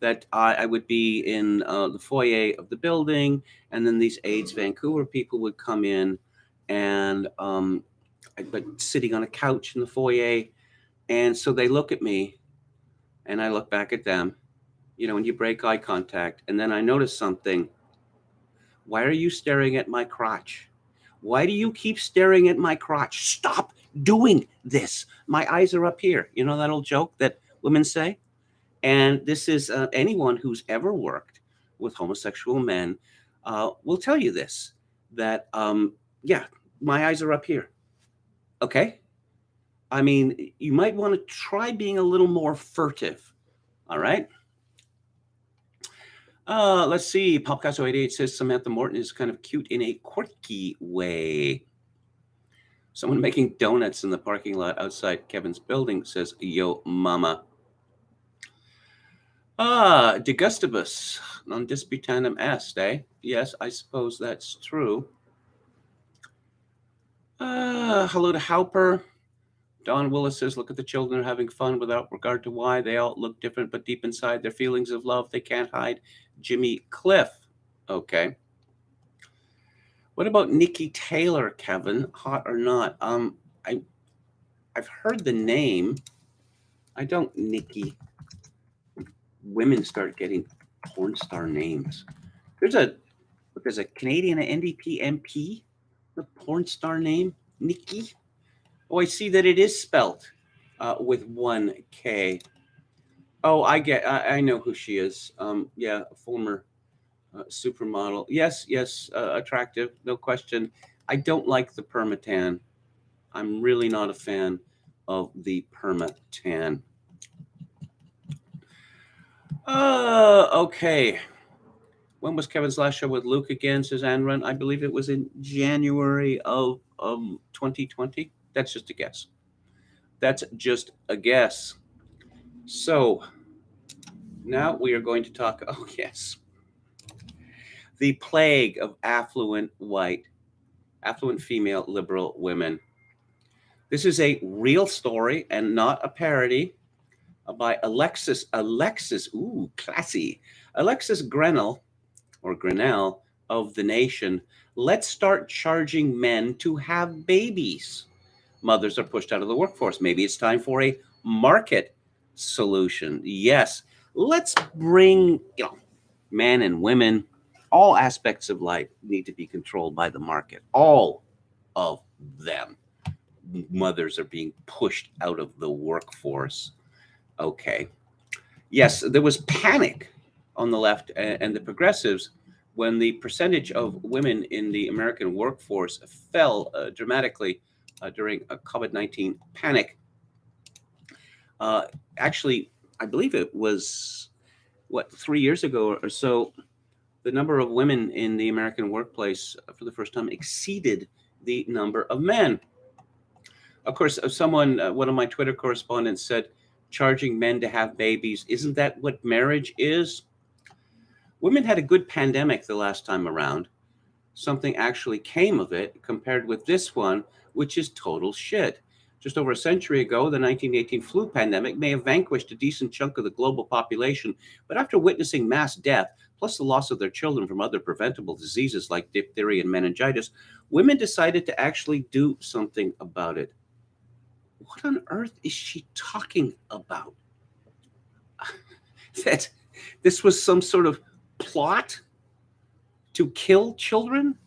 that I would be in the foyer of the building, and then these AIDS Vancouver people would come in, and I'd be sitting on a couch in the foyer, and so they look at me, and I look back at them, when you break eye contact, and then I notice something. Why are you staring at my crotch? Why do you keep staring at my crotch? Stop doing this. My eyes are up here. You know that old joke that women say? And this is anyone who's ever worked with homosexual men will tell you this, that, yeah, my eyes are up here. Okay? I mean, you might want to try being a little more furtive. All right? Let's see. Popcasso88 says Samantha Morton is kind of cute in a quirky way. Someone making donuts in the parking lot outside Kevin's building says, yo, mama. De gustibus, non disputandum est, eh? Yes, I suppose that's true. Hello to Halper. Don Willis says, look at the children having fun without regard to why. They all look different, but deep inside, their feelings of love, they can't hide. Jimmy Cliff. Okay. What about Nikki Taylor, Kevin? Hot or not? I've heard the name. I don't, Nikki. Women start getting porn star names. There's a Canadian NDP MP, the porn star name, Nikki. Oh, I see that it is spelt with one K. Oh, I know who she is. Yeah, a former supermodel. Yes, attractive, no question. I don't like the permatan. I'm really not a fan of the permatan. Okay. When was Kevin's last show with Luke again, says Anrun? I believe it was in January of 2020. That's just a guess. So now we are going to talk, oh yes, the plague of affluent female liberal women. This is a real story and not a parody by Alexis, ooh, classy. Alexis Grenell of The Nation. Let's start charging men to have babies. Mothers are pushed out of the workforce. Maybe it's time for a market solution. Yes, let's bring, men and women, all aspects of life need to be controlled by the market. All of them. Mothers are being pushed out of the workforce. Okay. Yes, there was panic on the left and the progressives when the percentage of women in the American workforce fell dramatically during a COVID-19 panic. Actually, I believe it was, 3 years ago or so, the number of women in the American workplace for the first time exceeded the number of men. Of course, one of my Twitter correspondents said, charging men to have babies, isn't that what marriage is? Women had a good pandemic the last time around. Something actually came of it compared with this one, which is total shit. Just over a century ago, the 1918 flu pandemic may have vanquished a decent chunk of the global population, but after witnessing mass death, plus the loss of their children from other preventable diseases like diphtheria and meningitis, women decided to actually do something about it. What on earth is she talking about? That this was some sort of plot to kill children?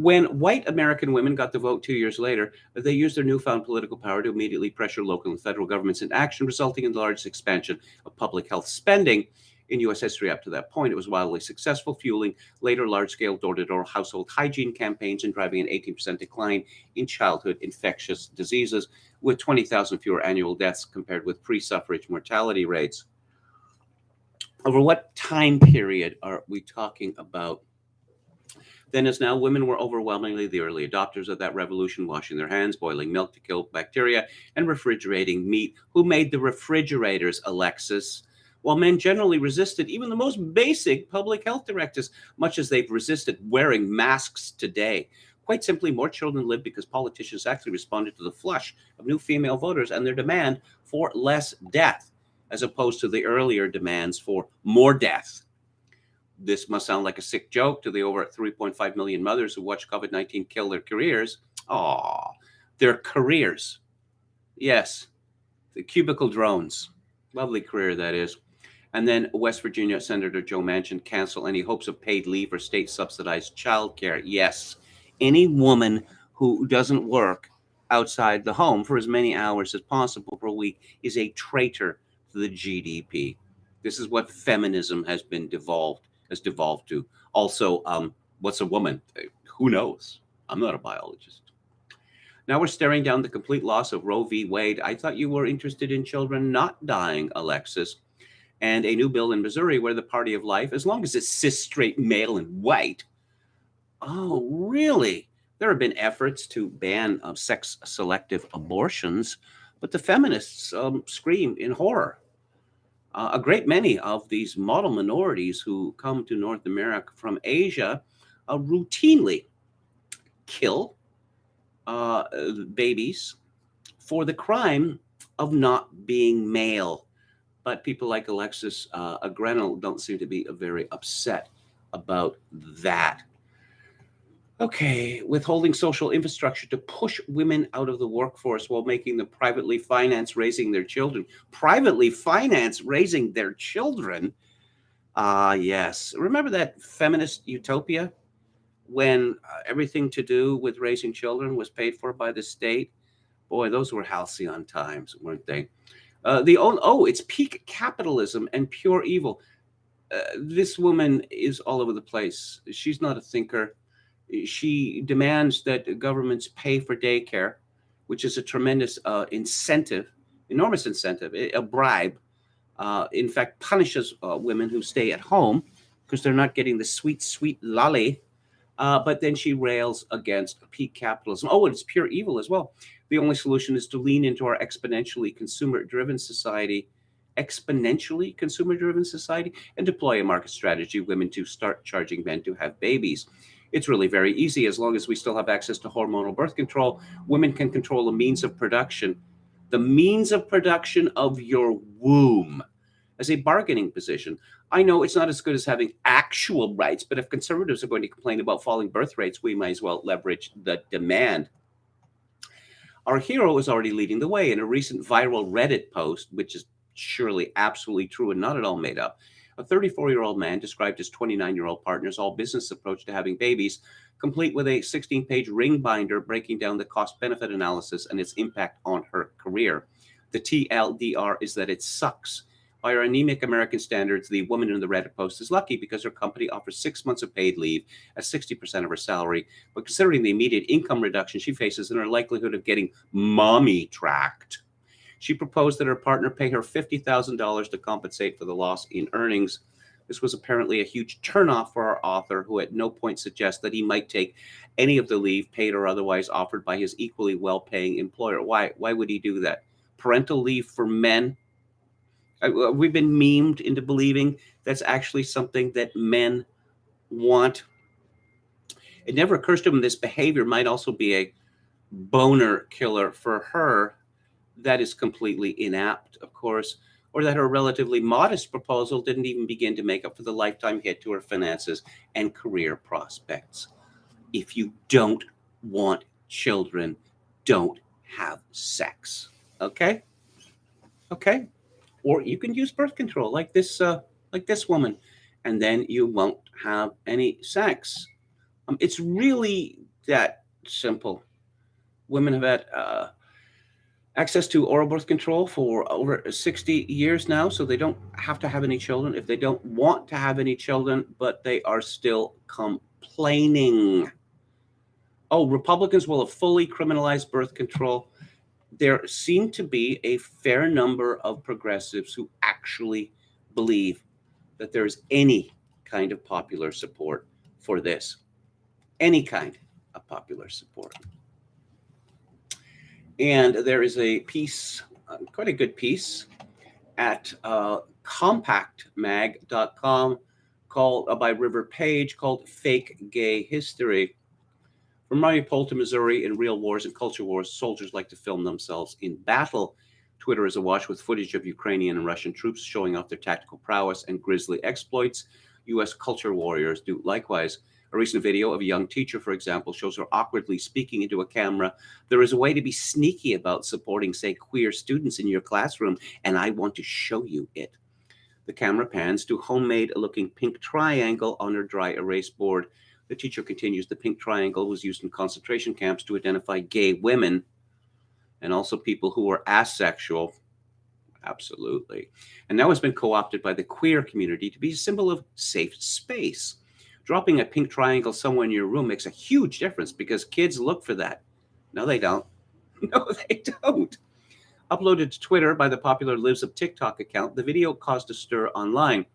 When white American women got the vote 2 years later, they used their newfound political power to immediately pressure local and federal governments into action, resulting in the largest expansion of public health spending in U.S. history up to that point. It was wildly successful, fueling later large-scale door-to-door household hygiene campaigns and driving an 18% decline in childhood infectious diseases, with 20,000 fewer annual deaths compared with pre-suffrage mortality rates. Over what time period are we talking about? Then, as now, women were overwhelmingly the early adopters of that revolution, washing their hands, boiling milk to kill bacteria, and refrigerating meat. Who made the refrigerators, Alexis? While men generally resisted even the most basic public health directives, much as they've resisted wearing masks today. Quite simply, more children lived because politicians actually responded to the flush of new female voters and their demand for less death, as opposed to the earlier demands for more death. This must sound like a sick joke to the over 3.5 million mothers who watched COVID-19 kill their careers. Aw, their careers. Yes, the cubicle drones. Lovely career, that is. And then West Virginia Senator Joe Manchin cancel any hopes of paid leave or state-subsidized childcare. Yes, any woman who doesn't work outside the home for as many hours as possible per week is a traitor to the GDP. This is what feminism has devolved to. Also, what's a woman? Who knows? I'm not a biologist. Now we're staring down the complete loss of Roe v. Wade. I thought you were interested in children not dying, Alexis. And a new bill in Missouri where the party of life, as long as it's cis, straight, male, and white. Oh, really? There have been efforts to ban sex-selective abortions, but the feminists scream in horror. A great many of these model minorities who come to North America from Asia routinely kill babies for the crime of not being male. But people like Alexis Agrenel don't seem to be very upset about that. Okay, withholding social infrastructure to push women out of the workforce while making them privately finance raising their children. Privately finance raising their children? Yes. Remember that feminist utopia when everything to do with raising children was paid for by the state? Boy, those were halcyon times, weren't they? It's peak capitalism and pure evil. This woman is all over the place. She's not a thinker. She demands that governments pay for daycare, which is a tremendous incentive, enormous incentive, a bribe. In fact, punishes women who stay at home because they're not getting the sweet, sweet lolly. But then she rails against peak capitalism. Oh, and it's pure evil as well. The only solution is to lean into our exponentially consumer-driven society, and deploy a market strategy, women to start charging men to have babies. It's really very easy. As long as we still have access to hormonal birth control, women can control the means of production of your womb as a bargaining position. I know it's not as good as having actual rights, but if conservatives are going to complain about falling birth rates, we might as well leverage the demand. Our hero is already leading the way in a recent viral Reddit post, which is surely absolutely true and not at all made up. A 34-year-old man described his 29-year-old partner's all-business approach to having babies, complete with a 16-page ring binder breaking down the cost-benefit analysis and its impact on her career. The TLDR is that it sucks. By our anemic American standards, the woman in the Reddit post is lucky because her company offers 6 months of paid leave at 60% of her salary. But considering the immediate income reduction she faces and her likelihood of getting mommy tracked, she proposed that her partner pay her $50,000 to compensate for the loss in earnings. This was apparently a huge turnoff for our author, who at no point suggests that he might take any of the leave, paid or otherwise, offered by his equally well-paying employer. Why would he do that? Parental leave for men? We've been memed into believing that's actually something that men want. It never occurs to him this behavior might also be a boner killer for her. That is completely inapt, of course, or that her relatively modest proposal didn't even begin to make up for the lifetime hit to her finances and career prospects. If you don't want children, don't have sex. Okay? Okay? Or you can use birth control like this woman, and then you won't have any sex. It's really that simple. Women have had access to oral birth control for over 60 years now, so they don't have to have any children if they don't want to have any children, but they are still complaining. Oh, Republicans will have fully criminalized birth control. There seem to be a fair number of progressives who actually believe that there is any kind of popular support for this. Any kind of popular support. And there is a piece, quite a good piece, at compactmag.com called by River Page called Fake Gay History. From Mariupol to Missouri, in real wars and culture wars, soldiers like to film themselves in battle. Twitter is awash with footage of Ukrainian and Russian troops showing off their tactical prowess and grisly exploits. U.S. culture warriors do likewise. A recent video of a young teacher, for example, shows her awkwardly speaking into a camera. There is a way to be sneaky about supporting, say, queer students in your classroom, and I want to show you it. The camera pans to homemade-looking pink triangle on her dry erase board. The teacher continues, the pink triangle was used in concentration camps to identify gay women and also people who were asexual. Absolutely. And now has been co-opted by the queer community to be a symbol of safe space. Dropping a pink triangle somewhere in your room makes a huge difference because kids look for that. No, they don't. No, they don't. Uploaded to Twitter by the popular Lives of TikTok account, the video caused a stir online.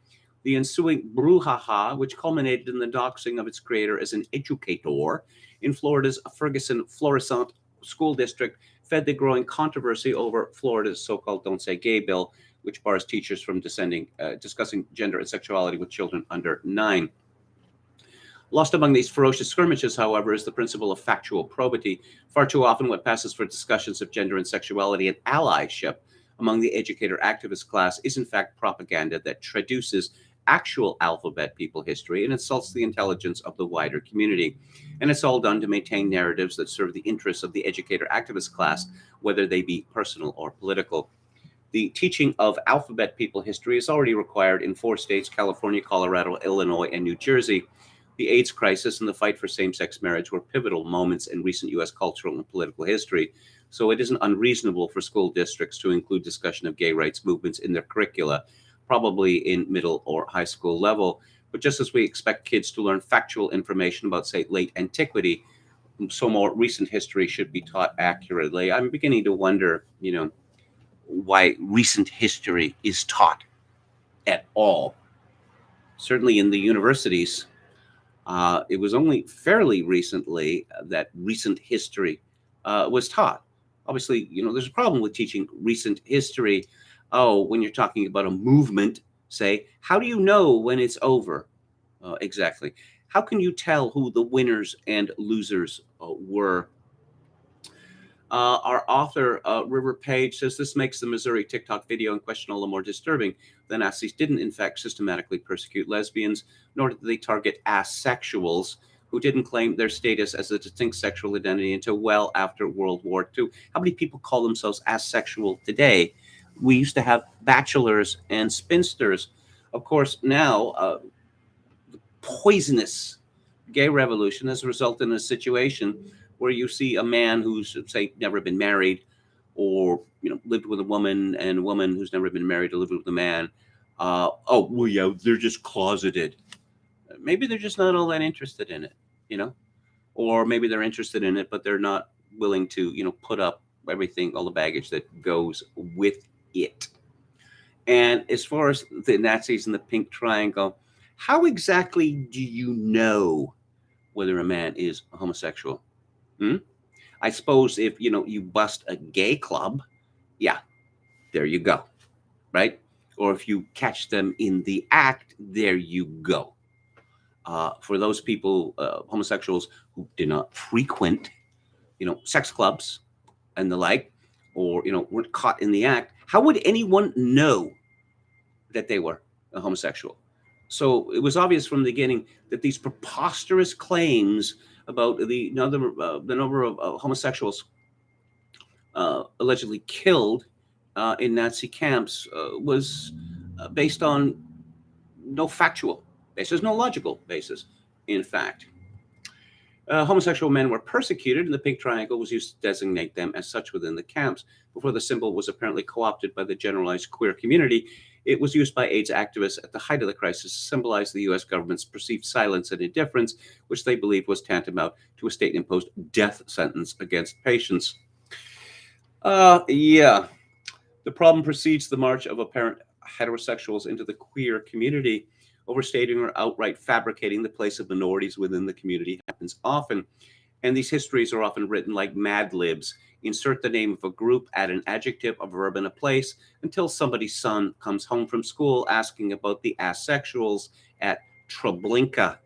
The ensuing brouhaha, which culminated in the doxing of its creator as an educator in Florida's Ferguson Florissant School District, fed the growing controversy over Florida's so-called Don't Say Gay bill, which bars teachers from discussing gender and sexuality with children under 9. Lost among these ferocious skirmishes, however, is the principle of factual probity. Far too often, what passes for discussions of gender and sexuality and allyship among the educator-activist class is in fact propaganda that traduces actual alphabet people history and insults the intelligence of the wider community. And it's all done to maintain narratives that serve the interests of the educator-activist class, whether they be personal or political. The teaching of alphabet people history is already required in 4 states, California, Colorado, Illinois, and New Jersey. The AIDS crisis and the fight for same-sex marriage were pivotal moments in recent U.S. cultural and political history, so it isn't unreasonable for school districts to include discussion of gay rights movements in their curricula, probably in middle or high school level. But just as we expect kids to learn factual information about, say, late antiquity, so more recent history should be taught accurately. I'm beginning to wonder, why recent history is taught at all. Certainly in the universities. It was only fairly recently that recent history was taught. Obviously, there's a problem with teaching recent history. Oh, when you're talking about a movement, say, how do you know when it's over? Exactly. How can you tell who the winners and losers were? Our author, River Page, says this makes the Missouri TikTok video in question all the more disturbing. The Nazis didn't, in fact, systematically persecute lesbians, nor did they target asexuals who didn't claim their status as a distinct sexual identity until well after World War II. How many people call themselves asexual today? We used to have bachelors and spinsters. Of course, now, the poisonous gay revolution has resulted in a situation where you see a man who's, say, never been married, or lived with a woman, and a woman who's never been married or lived with a man. Oh, well, yeah, they're just closeted. Maybe they're just not all that interested in it, or maybe they're interested in it, but they're not willing to, put up everything, all the baggage that goes with it. And as far as the Nazis and the pink triangle, how exactly do you know whether a man is a homosexual? I suppose if, you bust a gay club, yeah, there you go, right? Or if you catch them in the act, there you go. For those people, homosexuals who did not frequent, sex clubs and the like, or, weren't caught in the act, how would anyone know that they were a homosexual? So it was obvious from the beginning that these preposterous claims about the number of homosexuals allegedly killed in Nazi camps was based on no factual basis, no logical basis, in fact. Homosexual men were persecuted, and the pink triangle was used to designate them as such within the camps. Before the symbol was apparently co-opted by the generalized queer community, it was used by AIDS activists at the height of the crisis to symbolize the U.S. government's perceived silence and indifference, which they believed was tantamount to a state-imposed death sentence against patients. Yeah. The problem precedes the march of apparent heterosexuals into the queer community. Overstating or outright fabricating the place of minorities within the community happens often, and these histories are often written like Mad Libs. Insert the name of a group, add an adjective, a verb, and a place until somebody's son comes home from school asking about the asexuals at Treblinka.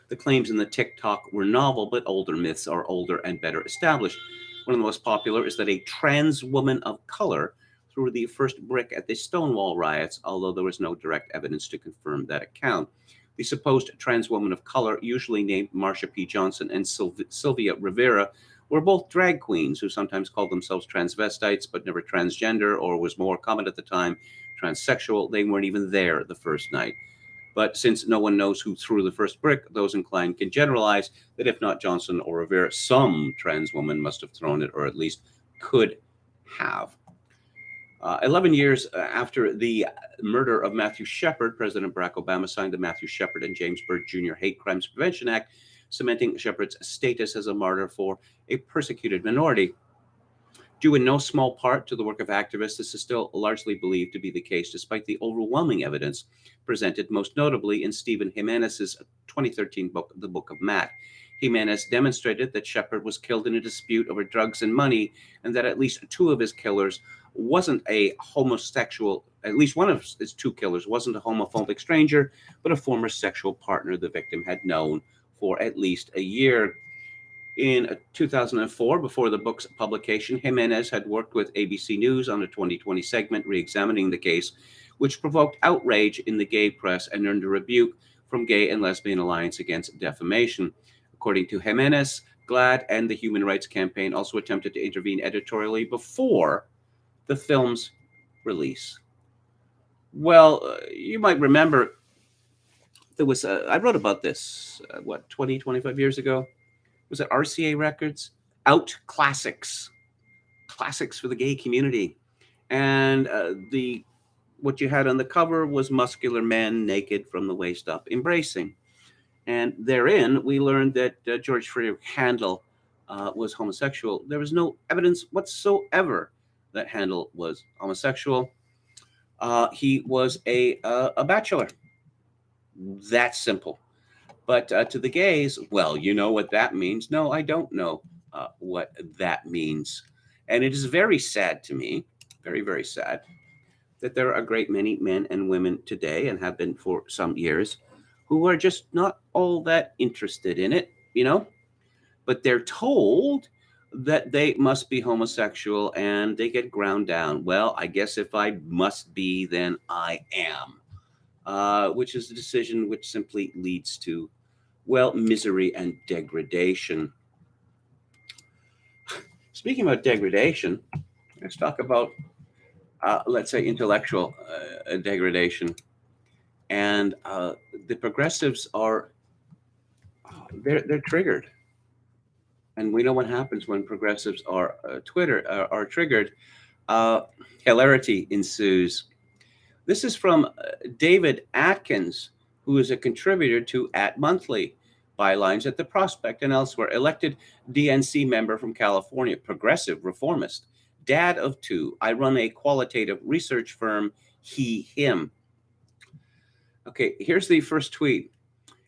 The claims in the TikTok were novel, but older myths are older and better established. One of the most popular is that a trans woman of color threw the first brick at the Stonewall riots, although there was no direct evidence to confirm that account. The supposed trans woman of color, usually named Marsha P. Johnson and Sylvia Rivera, were both drag queens who sometimes called themselves transvestites, but never transgender, or was more common at the time, transsexual. They weren't even there the first night. But since no one knows who threw the first brick, those inclined can generalize that if not Johnson or Rivera, some trans woman must have thrown it, or at least could have. 11 years after the murder of Matthew Shepard, President Barack Obama signed the Matthew Shepard and James Byrd Jr. Hate Crimes Prevention Act, cementing Shepard's status as a martyr for a persecuted minority. Due in no small part to the work of activists, this is still largely believed to be the case, despite the overwhelming evidence presented most notably in Stephen Jimenez's 2013 book, The Book of Matt. Jimenez demonstrated that Shepard was killed in a dispute over drugs and money, and that at least two of his killers wasn't a homosexual, at least one of his two killers wasn't a homophobic stranger, but a former sexual partner the victim had known for at least a year. In 2004, before the book's publication, Jimenez had worked with ABC News on a 2020 segment re-examining the case, which provoked outrage in the gay press and earned a rebuke from Gay and Lesbian Alliance Against Defamation. According to Jimenez, GLAAD and the Human Rights Campaign also attempted to intervene editorially before the film's release. Well, you might remember there was, I wrote about this, 20, 25 years ago? Was it RCA Records? Out Classics for the gay community. And what you had on the cover was muscular men naked from the waist up, embracing. And therein, we learned that George Friedrich Handel was homosexual. There was no evidence whatsoever that Handel was homosexual. He was a bachelor. That simple. But to the gays, well, you know what that means. No, I don't know what that means. And it is very sad to me, very, very sad, that there are a great many men and women today, and have been for some years, who are just not all that interested in it, you know? But they're told that they must be homosexual and they get ground down. Well, I guess if I must be, then I am, which is a decision which simply leads to, well, misery and degradation. Speaking about degradation, let's talk about, let's say, intellectual degradation. And the progressives are, they're triggered. And we know what happens when progressives are are triggered. Hilarity ensues. This is from David Atkins, who is a contributor to At Monthly, bylines at The Prospect and elsewhere, elected DNC member from California, progressive reformist, dad of two. I run a qualitative research firm, he, him. Okay, here's the first tweet.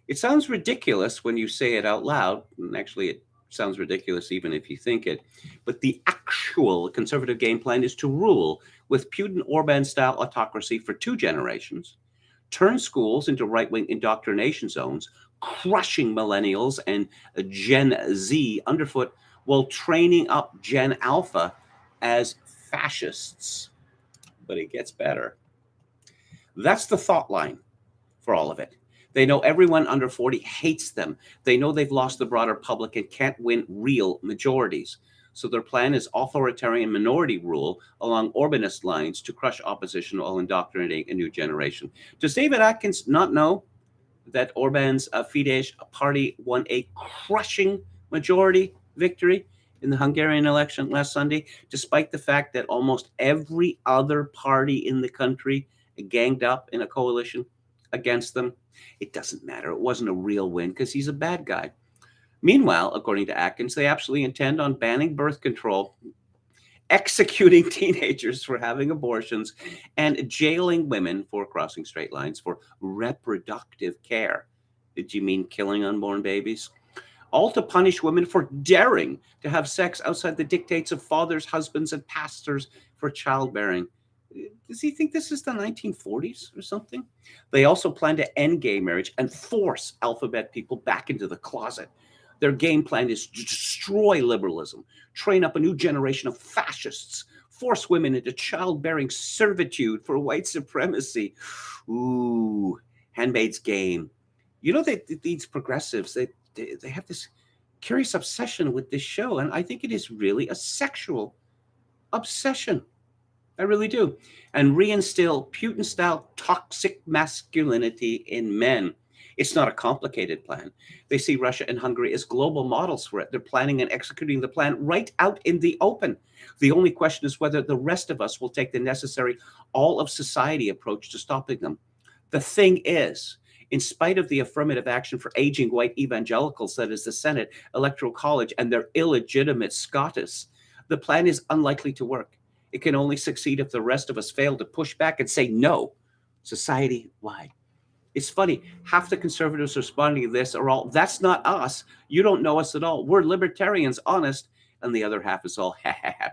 It sounds ridiculous when you say it out loud, and actually it sounds ridiculous even if you think it, but the actual conservative game plan is to rule with Putin Orban-style autocracy for 2 generations, turn schools into right-wing indoctrination zones, crushing millennials and Gen Z underfoot while training up Gen Alpha as fascists. But it gets better. That's the thought line for all of it. They know everyone under 40 hates them. They know they've lost the broader public and can't win real majorities. So their plan is authoritarian minority rule along Orbanist lines to crush opposition while indoctrinating a new generation. Does David Atkins not know that Orban's Fidesz party won a crushing majority victory in the Hungarian election last Sunday, despite the fact that almost every other party in the country ganged up in a coalition against them. It doesn't matter. It wasn't a real win because he's a bad guy. Meanwhile, according to Atkins, they absolutely intend on banning birth control, executing teenagers for having abortions, and jailing women for crossing straight lines for reproductive care. Did you mean killing unborn babies? All to punish women for daring to have sex outside the dictates of fathers, husbands, and pastors for childbearing. Does he think this is the 1940s or something? They also plan to end gay marriage and force alphabet people back into the closet. Their game plan is to destroy liberalism, train up a new generation of fascists, force women into childbearing servitude for white supremacy. Ooh, Handmaid's Game. You know, these progressives, they have this curious obsession with this show, and I think it is really a sexual obsession. I really do. And reinstill Putin-style toxic masculinity in men. It's not a complicated plan. They see Russia and Hungary as global models for it. They're planning and executing the plan right out in the open. The only question is whether the rest of us will take the necessary all-of-society approach to stopping them. The thing is, in spite of the affirmative action for aging white evangelicals, that is the Senate, Electoral College, and their illegitimate SCOTUS, the plan is unlikely to work. It can only succeed if the rest of us fail to push back and say no, society-wide. It's funny, half the conservatives responding to this are all, that's not us. You don't know us at all. We're libertarians, honest. And the other half is all,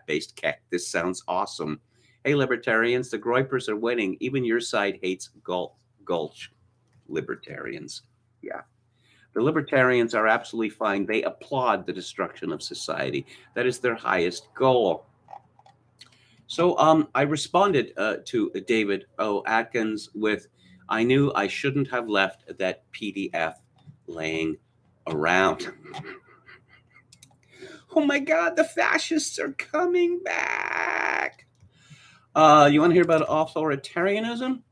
based keck. This sounds awesome. Hey, libertarians, the Groypers are winning. Even your side hates Gulch. Libertarians. Yeah. The libertarians are absolutely fine. They applaud the destruction of society. That is their highest goal. So I responded to David O. Atkins with, I knew I shouldn't have left that PDF laying around. Oh my God, the fascists are coming back. You want to hear about authoritarianism?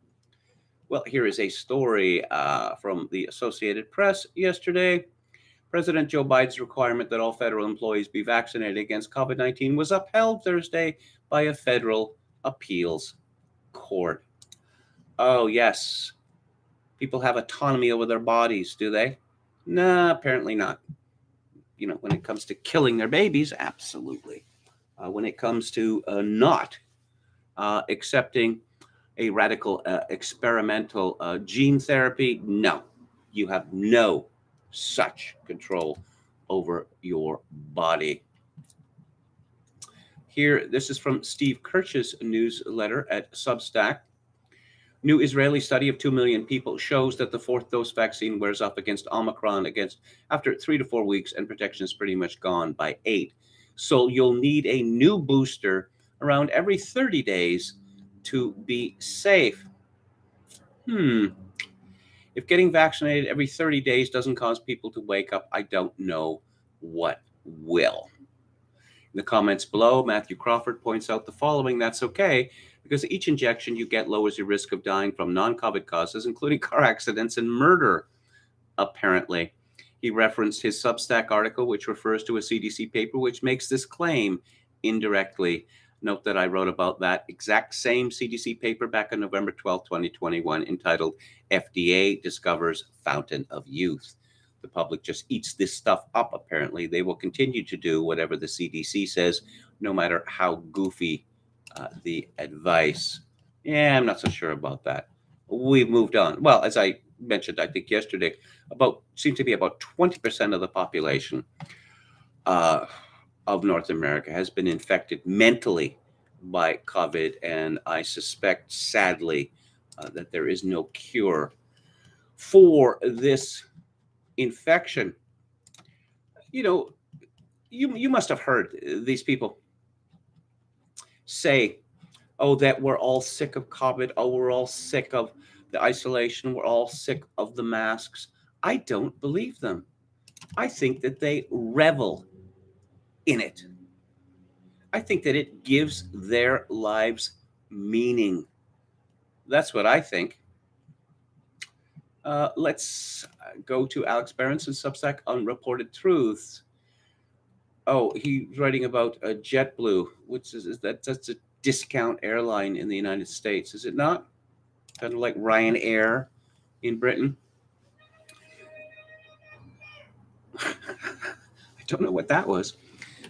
Well, here is a story from the Associated Press yesterday. President Joe Biden's requirement that all federal employees be vaccinated against COVID-19 was upheld Thursday by a federal appeals court. Oh, yes. People have autonomy over their bodies, do they? No, apparently not. You know, when it comes to killing their babies, absolutely. When it comes to not accepting a radical experimental gene therapy, no. You have no such control over your body. Here, this is from Steve Kirch's newsletter at Substack. New Israeli study of 2 million people shows that the fourth dose vaccine wears off against Omicron after 3 to 4 weeks, and protection is pretty much gone by 8. So you'll need a new booster around every 30 days to be safe. If getting vaccinated every 30 days doesn't cause people to wake up, I don't know what will. In the comments below, Matthew Crawford points out the following: that's okay, because each injection you get lowers your risk of dying from non-COVID causes, including car accidents and murder, apparently. He referenced his Substack article, which refers to a CDC paper which makes this claim indirectly. Note that I wrote about that exact same CDC paper back on November 12, 2021, entitled FDA Discovers Fountain of Youth. The public just eats this stuff up, apparently. They will continue to do whatever the CDC says, no matter how goofy the advice. Yeah, I'm not so sure about that. We've moved on. Well, as I mentioned, I think yesterday, seems to be about 20% of the population of North America has been infected mentally by COVID, and I suspect, sadly, that there is no cure for this infection. You know, you must have heard these people say, oh, that we're all sick of COVID. Oh, we're all sick of the isolation. We're all sick of the masks. I don't believe them. I think that they revel in it. I think that it gives their lives meaning. That's what I think. Let's go to Alex Berenson's Substack, Unreported Truths. Oh, he's writing about JetBlue, which is that's a discount airline in the United States, is it not? Kind of like Ryanair in Britain. I don't know what that was.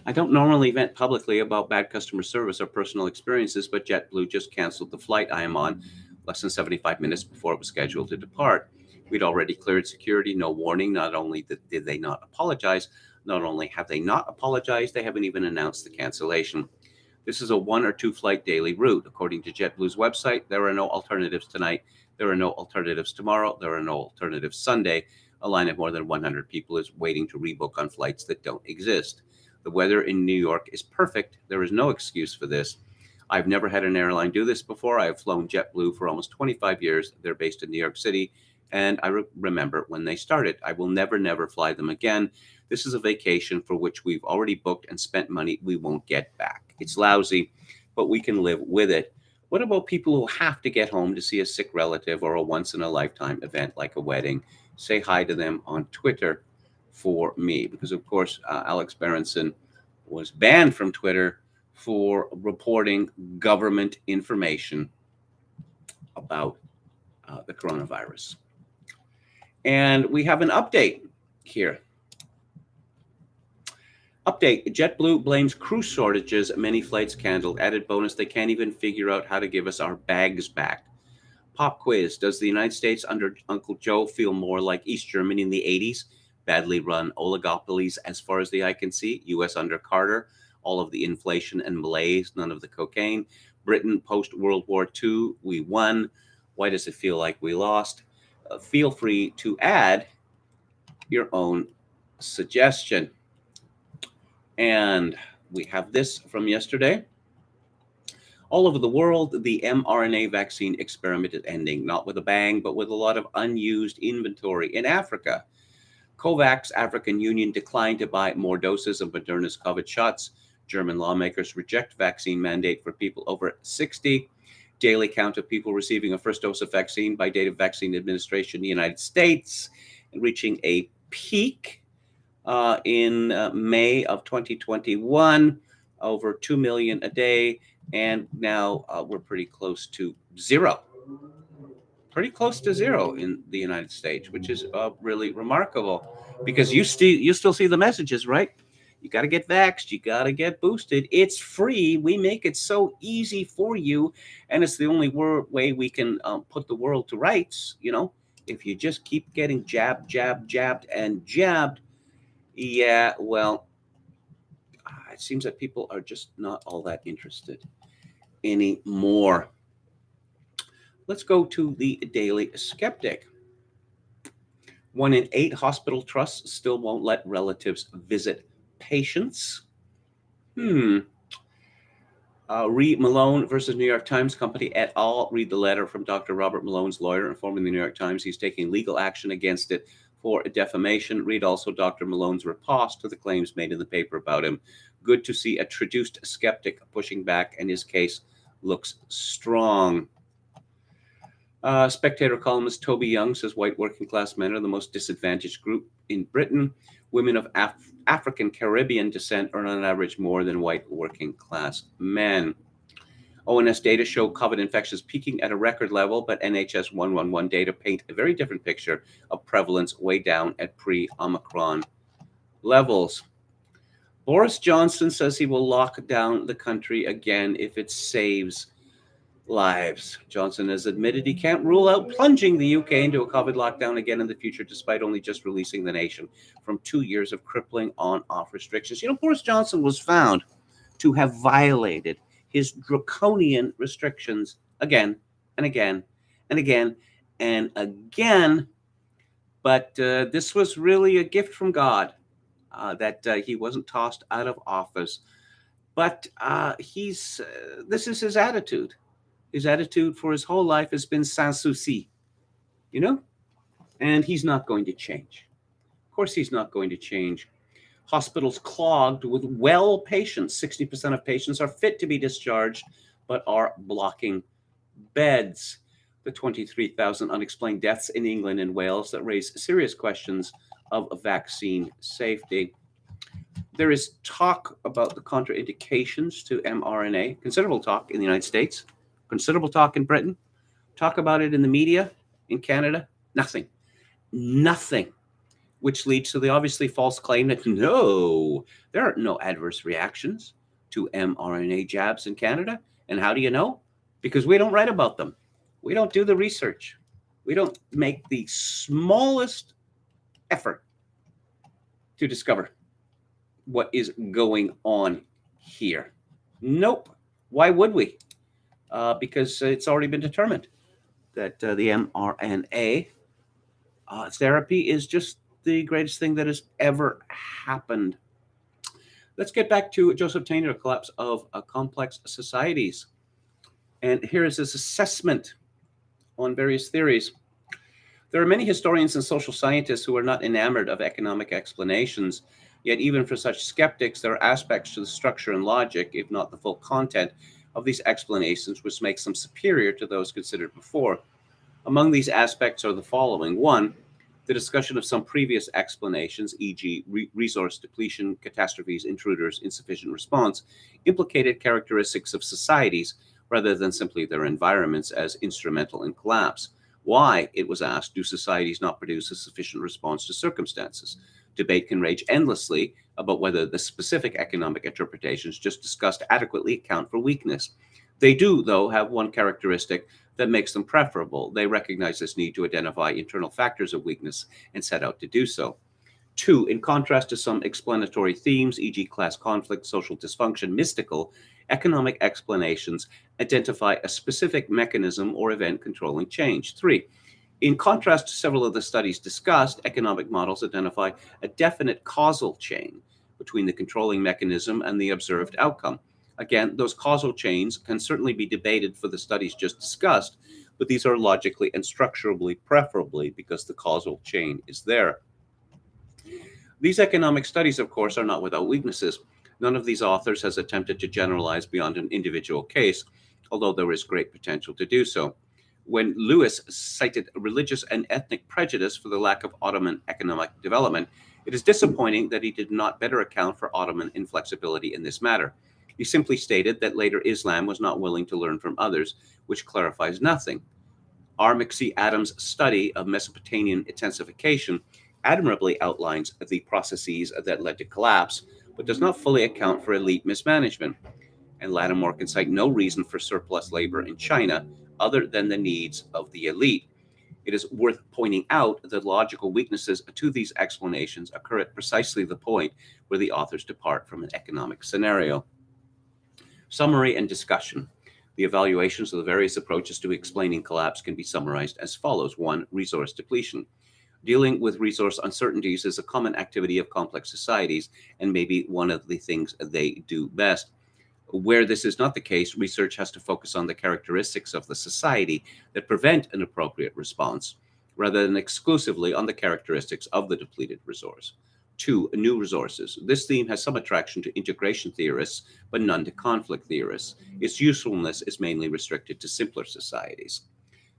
I don't normally vent publicly about bad customer service or personal experiences, but JetBlue just canceled the flight I am on less than 75 minutes before it was scheduled to depart. We'd already cleared security, no warning. Not only did they not apologize, not only have they not apologized, they haven't even announced the cancellation. This is a 1 or 2 flight daily route. According to JetBlue's website, there are no alternatives tonight. There are no alternatives tomorrow. There are no alternatives Sunday. A line of more than 100 people is waiting to rebook on flights that don't exist. The weather in New York is perfect. There is no excuse for this. I've never had an airline do this before. I have flown JetBlue for almost 25 years. They're based in New York City, and I remember when they started. I will never fly them again. This is a vacation for which we've already booked and spent money we won't get back. It's lousy, but we can live with it. What about people who have to get home to see a sick relative or a once-in-a-lifetime event like a wedding? Say hi to them on Twitter for me, because of course Alex Berenson was banned from Twitter for reporting government information about the coronavirus. And we have an update here. Update: JetBlue blames crew shortages, many flights canceled. Added bonus: they can't even figure out how to give us our bags back. Pop quiz: does the United States under Uncle Joe feel more like East Germany in the 80s? Badly run oligopolies as far as the eye can see. US under Carter, all of the inflation and malaise, none of the cocaine. Britain post-World War II, we won. Why does it feel like we lost? Feel free to add your own suggestion. And we have this from yesterday. All over the world, the mRNA vaccine experiment is ending, not with a bang, but with a lot of unused inventory. In Africa, COVAX African Union declined to buy more doses of Moderna's COVID shots. German lawmakers reject vaccine mandate for people over 60. Daily count of people receiving a first dose of vaccine by date of vaccine administration in the United States, reaching a peak in May of 2021, over 2 million a day. And now we're pretty close to zero. Pretty close to zero in the United States, which is really remarkable, because you still see the messages, right? You got to get vaxxed. You got to get boosted. It's free. We make it so easy for you, and it's the only way we can put the world to rights. You know, if you just keep getting jabbed, and jabbed, yeah, well, it seems that people are just not all that interested anymore. Let's go to the Daily Skeptic. 1 in 8 hospital trusts still won't let relatives visit patients. Reed Malone versus New York Times Company et al. Read the letter from Dr. Robert Malone's lawyer informing the New York Times he's taking legal action against it for defamation. Read also Dr. Malone's riposte to the claims made in the paper about him. Good to see a traduced skeptic pushing back, and his case looks strong. Spectator columnist Toby Young says white working class men are the most disadvantaged group in Britain. Women of African Caribbean descent earn on average more than white working class men. ONS data show COVID infections peaking at a record level, but NHS 111 data paint a very different picture of prevalence way down at pre-Omicron levels. Boris Johnson says he will lock down the country again if it saves lives. Johnson has admitted he can't rule out plunging the UK into a COVID lockdown again in the future, despite only just releasing the nation from 2 years of crippling on-off restrictions. You know, Boris Johnson was found to have violated his draconian restrictions again and again and again and again. But this was really a gift from God that he wasn't tossed out of office. But this is his attitude. His attitude for his whole life has been sans souci, you know? And he's not going to change. Of course, he's not going to change. Hospitals clogged with well patients. 60% of patients are fit to be discharged, but are blocking beds. the 23,000 unexplained deaths in England and Wales that raise serious questions of vaccine safety. There is talk about the contraindications to mRNA, considerable talk in the United States, considerable talk in Britain, talk about it in the media in Canada, nothing. Nothing. Which leads to the obviously false claim that no, there are no adverse reactions to mRNA jabs in Canada. And how do you know? Because we don't write about them. We don't do the research. We don't make the smallest effort to discover what is going on here. Nope. Why would we? Because it's already been determined that the mRNA therapy is just the greatest thing that has ever happened. Let's get back to Joseph Tainter, Collapse of Complex Societies. And here is his assessment on various theories. There are many historians and social scientists who are not enamored of economic explanations, yet even for such skeptics, there are aspects to the structure and logic, if not the full content, of these explanations which makes them superior to those considered before. Among these aspects are the following. One, the discussion of some previous explanations, e.g. resource depletion, catastrophes, intruders, insufficient response, implicated characteristics of societies rather than simply their environments as instrumental in collapse. Why, it was asked, do societies not produce a sufficient response to circumstances? Debate can rage endlessly about whether the specific economic interpretations just discussed adequately account for weakness. They do, though, have one characteristic that makes them preferable. They recognize this need to identify internal factors of weakness and set out to do so. Two, in contrast to some explanatory themes, e.g. class conflict, social dysfunction, mystical, economic explanations identify a specific mechanism or event controlling change. Three, in contrast to several of the studies discussed, economic models identify a definite causal chain between the controlling mechanism and the observed outcome. Again, those causal chains can certainly be debated for the studies just discussed, but these are logically and structurally preferably because the causal chain is there. These economic studies, of course, are not without weaknesses. None of these authors has attempted to generalize beyond an individual case, although there is great potential to do so. When Lewis cited religious and ethnic prejudice for the lack of Ottoman economic development, it is disappointing that he did not better account for Ottoman inflexibility in this matter. He simply stated that later Islam was not willing to learn from others, which clarifies nothing. R. McC. study of Mesopotamian intensification admirably outlines the processes that led to collapse, but does not fully account for elite mismanagement. And Lattimore can cite no reason for surplus labor in China other than the needs of the elite. It is worth pointing out that logical weaknesses to these explanations occur at precisely the point where the authors depart from an economic scenario. Summary and discussion. The evaluations of the various approaches to explaining collapse can be summarized as follows. One, resource depletion. Dealing with resource uncertainties is a common activity of complex societies and maybe one of the things they do best. Where this is not the case, research has to focus on the characteristics of the society that prevent an appropriate response, rather than exclusively on the characteristics of the depleted resource. Two, new resources. This theme has some attraction to integration theorists, but none to conflict theorists. Its usefulness is mainly restricted to simpler societies.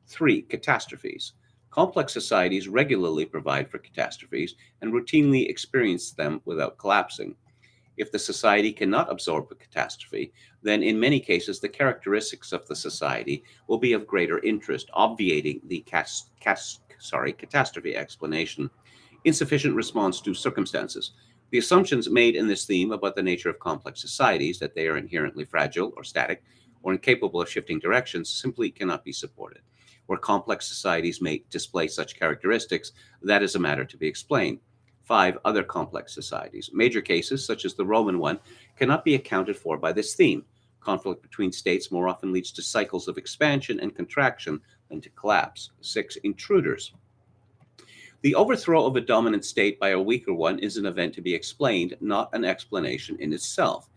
Three, catastrophes. Complex societies regularly provide for catastrophes and routinely experience them without collapsing. If the society cannot absorb a catastrophe, then in many cases the characteristics of the society will be of greater interest, obviating the catastrophe explanation. Insufficient response to circumstances. The assumptions made in this theme about the nature of complex societies, that they are inherently fragile or static or incapable of shifting directions, simply cannot be supported. Where complex societies may display such characteristics, that is a matter to be explained. Five, other complex societies. Major cases, such as the Roman one, cannot be accounted for by this theme. Conflict between states more often leads to cycles of expansion and contraction than to collapse. Six, intruders. The overthrow of a dominant state by a weaker one is an event to be explained, not an explanation in itself.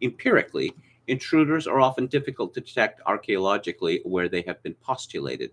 Empirically, intruders are often difficult to detect archaeologically where they have been postulated.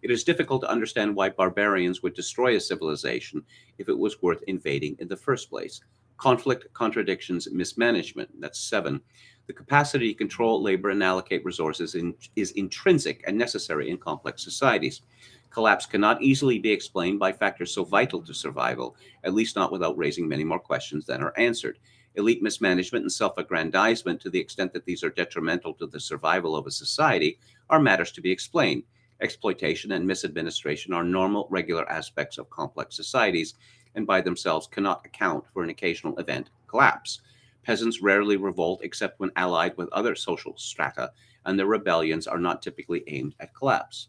It is difficult to understand why barbarians would destroy a civilization if it was worth invading in the first place. Conflict, contradictions, mismanagement. That's 7. The capacity to control labor and allocate resources is intrinsic and necessary in complex societies. Collapse cannot easily be explained by factors so vital to survival, at least not without raising many more questions than are answered. Elite mismanagement and self-aggrandizement, to the extent that these are detrimental to the survival of a society, are matters to be explained. Exploitation and misadministration are normal, regular aspects of complex societies, and by themselves cannot account for an occasional event collapse. Peasants rarely revolt except when allied with other social strata, and their rebellions are not typically aimed at collapse.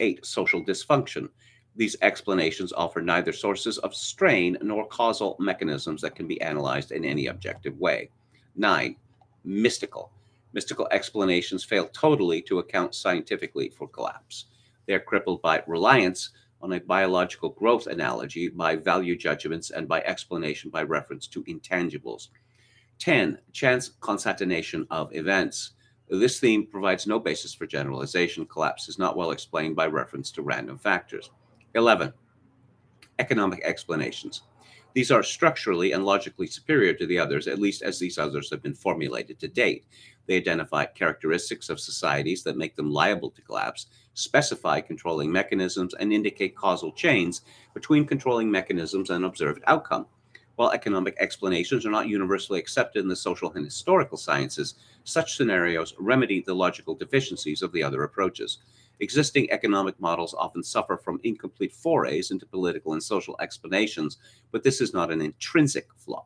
8. Social dysfunction. These explanations offer neither sources of strain nor causal mechanisms that can be analyzed in any objective way. 9. Mystical. Mystical explanations fail totally to account scientifically for collapse. They are crippled by reliance on a biological growth analogy, by value judgments, and by explanation by reference to intangibles. 10. Chance concatenation of events. This theme provides no basis for generalization. Collapse is not well explained by reference to random factors. 11. Economic explanations. These are structurally and logically superior to the others, at least as these others have been formulated to date. They identify characteristics of societies that make them liable to collapse, specify controlling mechanisms, and indicate causal chains between controlling mechanisms and observed outcome. While economic explanations are not universally accepted in the social and historical sciences, such scenarios remedy the logical deficiencies of the other approaches. Existing economic models often suffer from incomplete forays into political and social explanations, but this is not an intrinsic flaw.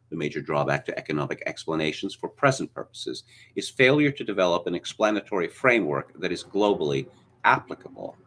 The major drawback to economic explanations for present purposes is failure to develop an explanatory framework that is globally applicable.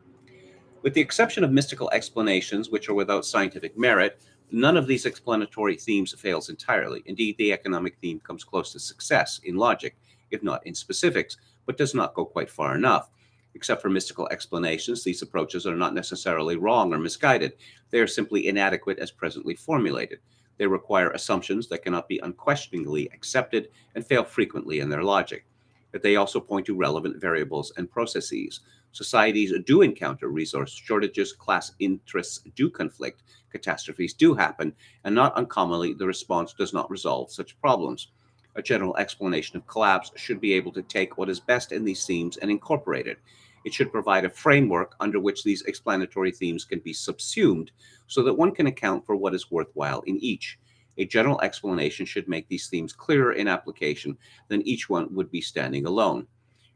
With the exception of mystical explanations, which are without scientific merit, none of these explanatory themes fails entirely. Indeed, the economic theme comes close to success in logic, if not in specifics, but does not go quite far enough. Except for mystical explanations, these approaches are not necessarily wrong or misguided. They are simply inadequate as presently formulated. They require assumptions that cannot be unquestioningly accepted and fail frequently in their logic. But they also point to relevant variables and processes. Societies do encounter resource shortages, class interests do conflict, catastrophes do happen, and not uncommonly the response does not resolve such problems. A general explanation of collapse should be able to take what is best in these themes and incorporate it. It should provide a framework under which these explanatory themes can be subsumed so that one can account for what is worthwhile in each. A general explanation should make these themes clearer in application than each one would be standing alone.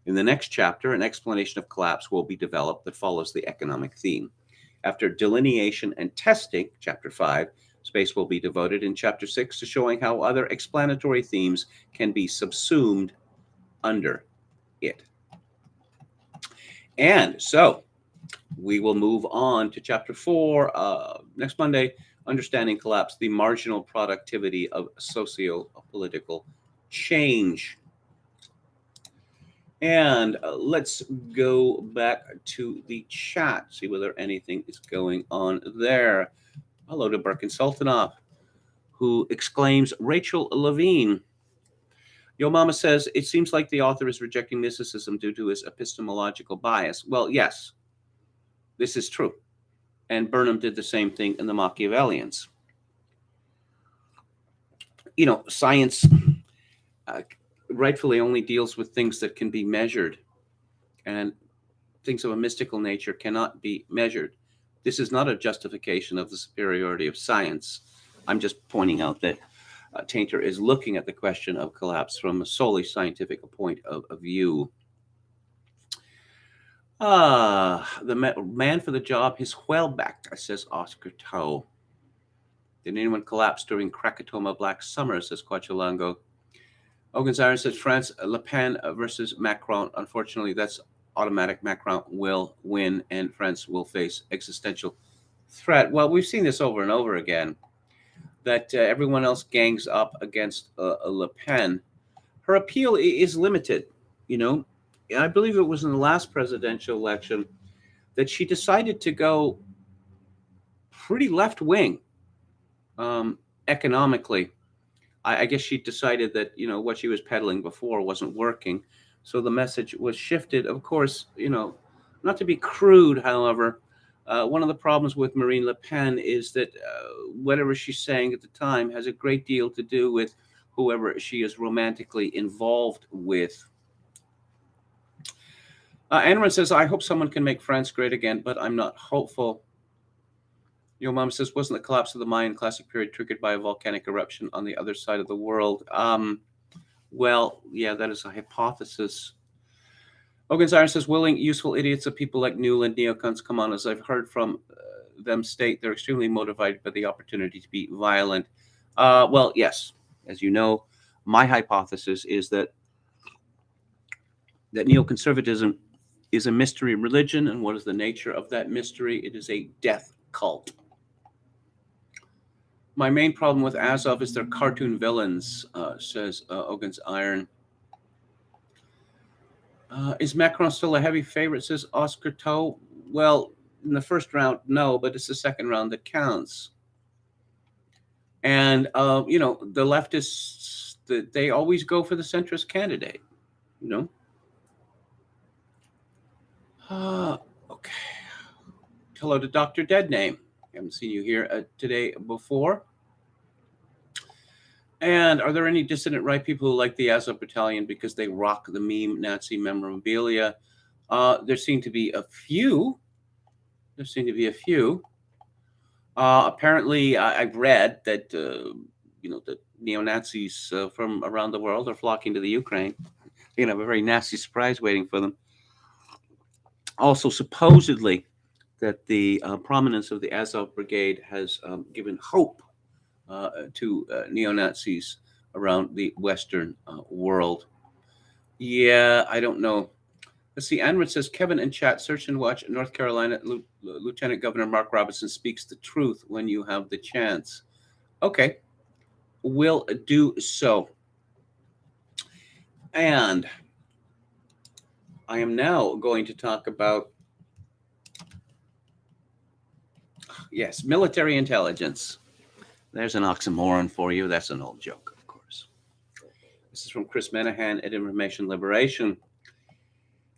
In the next chapter, an explanation of collapse will be developed that follows the economic theme. After delineation and testing, chapter 5, space will be devoted in chapter 6 to showing how other explanatory themes can be subsumed under it. And so we will move on to chapter 4 next Monday, Understanding Collapse, the Marginal Productivity of Socio-Political Change. And let's go back to the chat, see whether anything is going on there. Hello to Birkin Sultanov, who exclaims, Rachel Levine. Yo Mama says, it seems like the author is rejecting mysticism due to his epistemological bias. Well, yes, this is true. And Burnham did the same thing in the Machiavellians. You know, science rightfully only deals with things that can be measured, and things of a mystical nature cannot be measured. This is not a justification of the superiority of science. I'm just pointing out that Tainter is looking at the question of collapse from a solely scientific point of view. The man for the job is whaleback, says Oscar Toe. Did anyone collapse during Krakatoma Black Summer, says Quachalango. Ogan's Iron says France, Le Pen versus Macron. Unfortunately, that's automatic. Macron will win and France will face existential threat. Well, we've seen this over and over again, that everyone else gangs up against Le Pen. Her appeal is limited, you know. I believe it was in the last presidential election that she decided to go pretty left-wing economically. I guess she decided that, you know, what she was peddling before wasn't working. So the message was shifted. Of course, you know, not to be crude, however, One of the problems with Marine Le Pen is that whatever she's saying at the time has a great deal to do with whoever she is romantically involved with. Anwar says, I hope someone can make France great again, but I'm not hopeful. Your mom says, wasn't the collapse of the Mayan classic period triggered by a volcanic eruption on the other side of the world? Well, yeah, that is a hypothesis. Ogan's Iron says, willing, useful idiots of people like Newland, neocons come on. As I've heard from them state, they're extremely motivated by the opportunity to be violent. Well, yes, as you know, my hypothesis is that neoconservatism is a mystery religion. And what is the nature of that mystery? It is a death cult. My main problem with Azov is their cartoon villains, says Ogan's Iron. Is Macron still a heavy favorite, says Oscar Toe? Well, in the first round, no, but it's the second round that counts. And, the leftists, they always go for the centrist candidate, Okay. Hello to Dr. Deadname. I haven't seen you here today before. And are there any dissident right people who like the Azov Battalion because they rock the meme Nazi memorabilia? There seem to be a few. Apparently, I've read that the neo-Nazis from around the world are flocking to the Ukraine. They're going to have a very nasty surprise waiting for them. Also, supposedly, that the prominence of the Azov Brigade has given hope to neo-Nazis around the Western world. Yeah, I don't know. Let's see. Anwar says, Kevin in chat, search and watch North Carolina Lieutenant Governor Mark Robinson speaks the truth when you have the chance. Okay, will do so. And I am now going to talk about, yes, military intelligence. There's an oxymoron for you. That's an old joke, of course. This is from Chris Menahan at Information Liberation.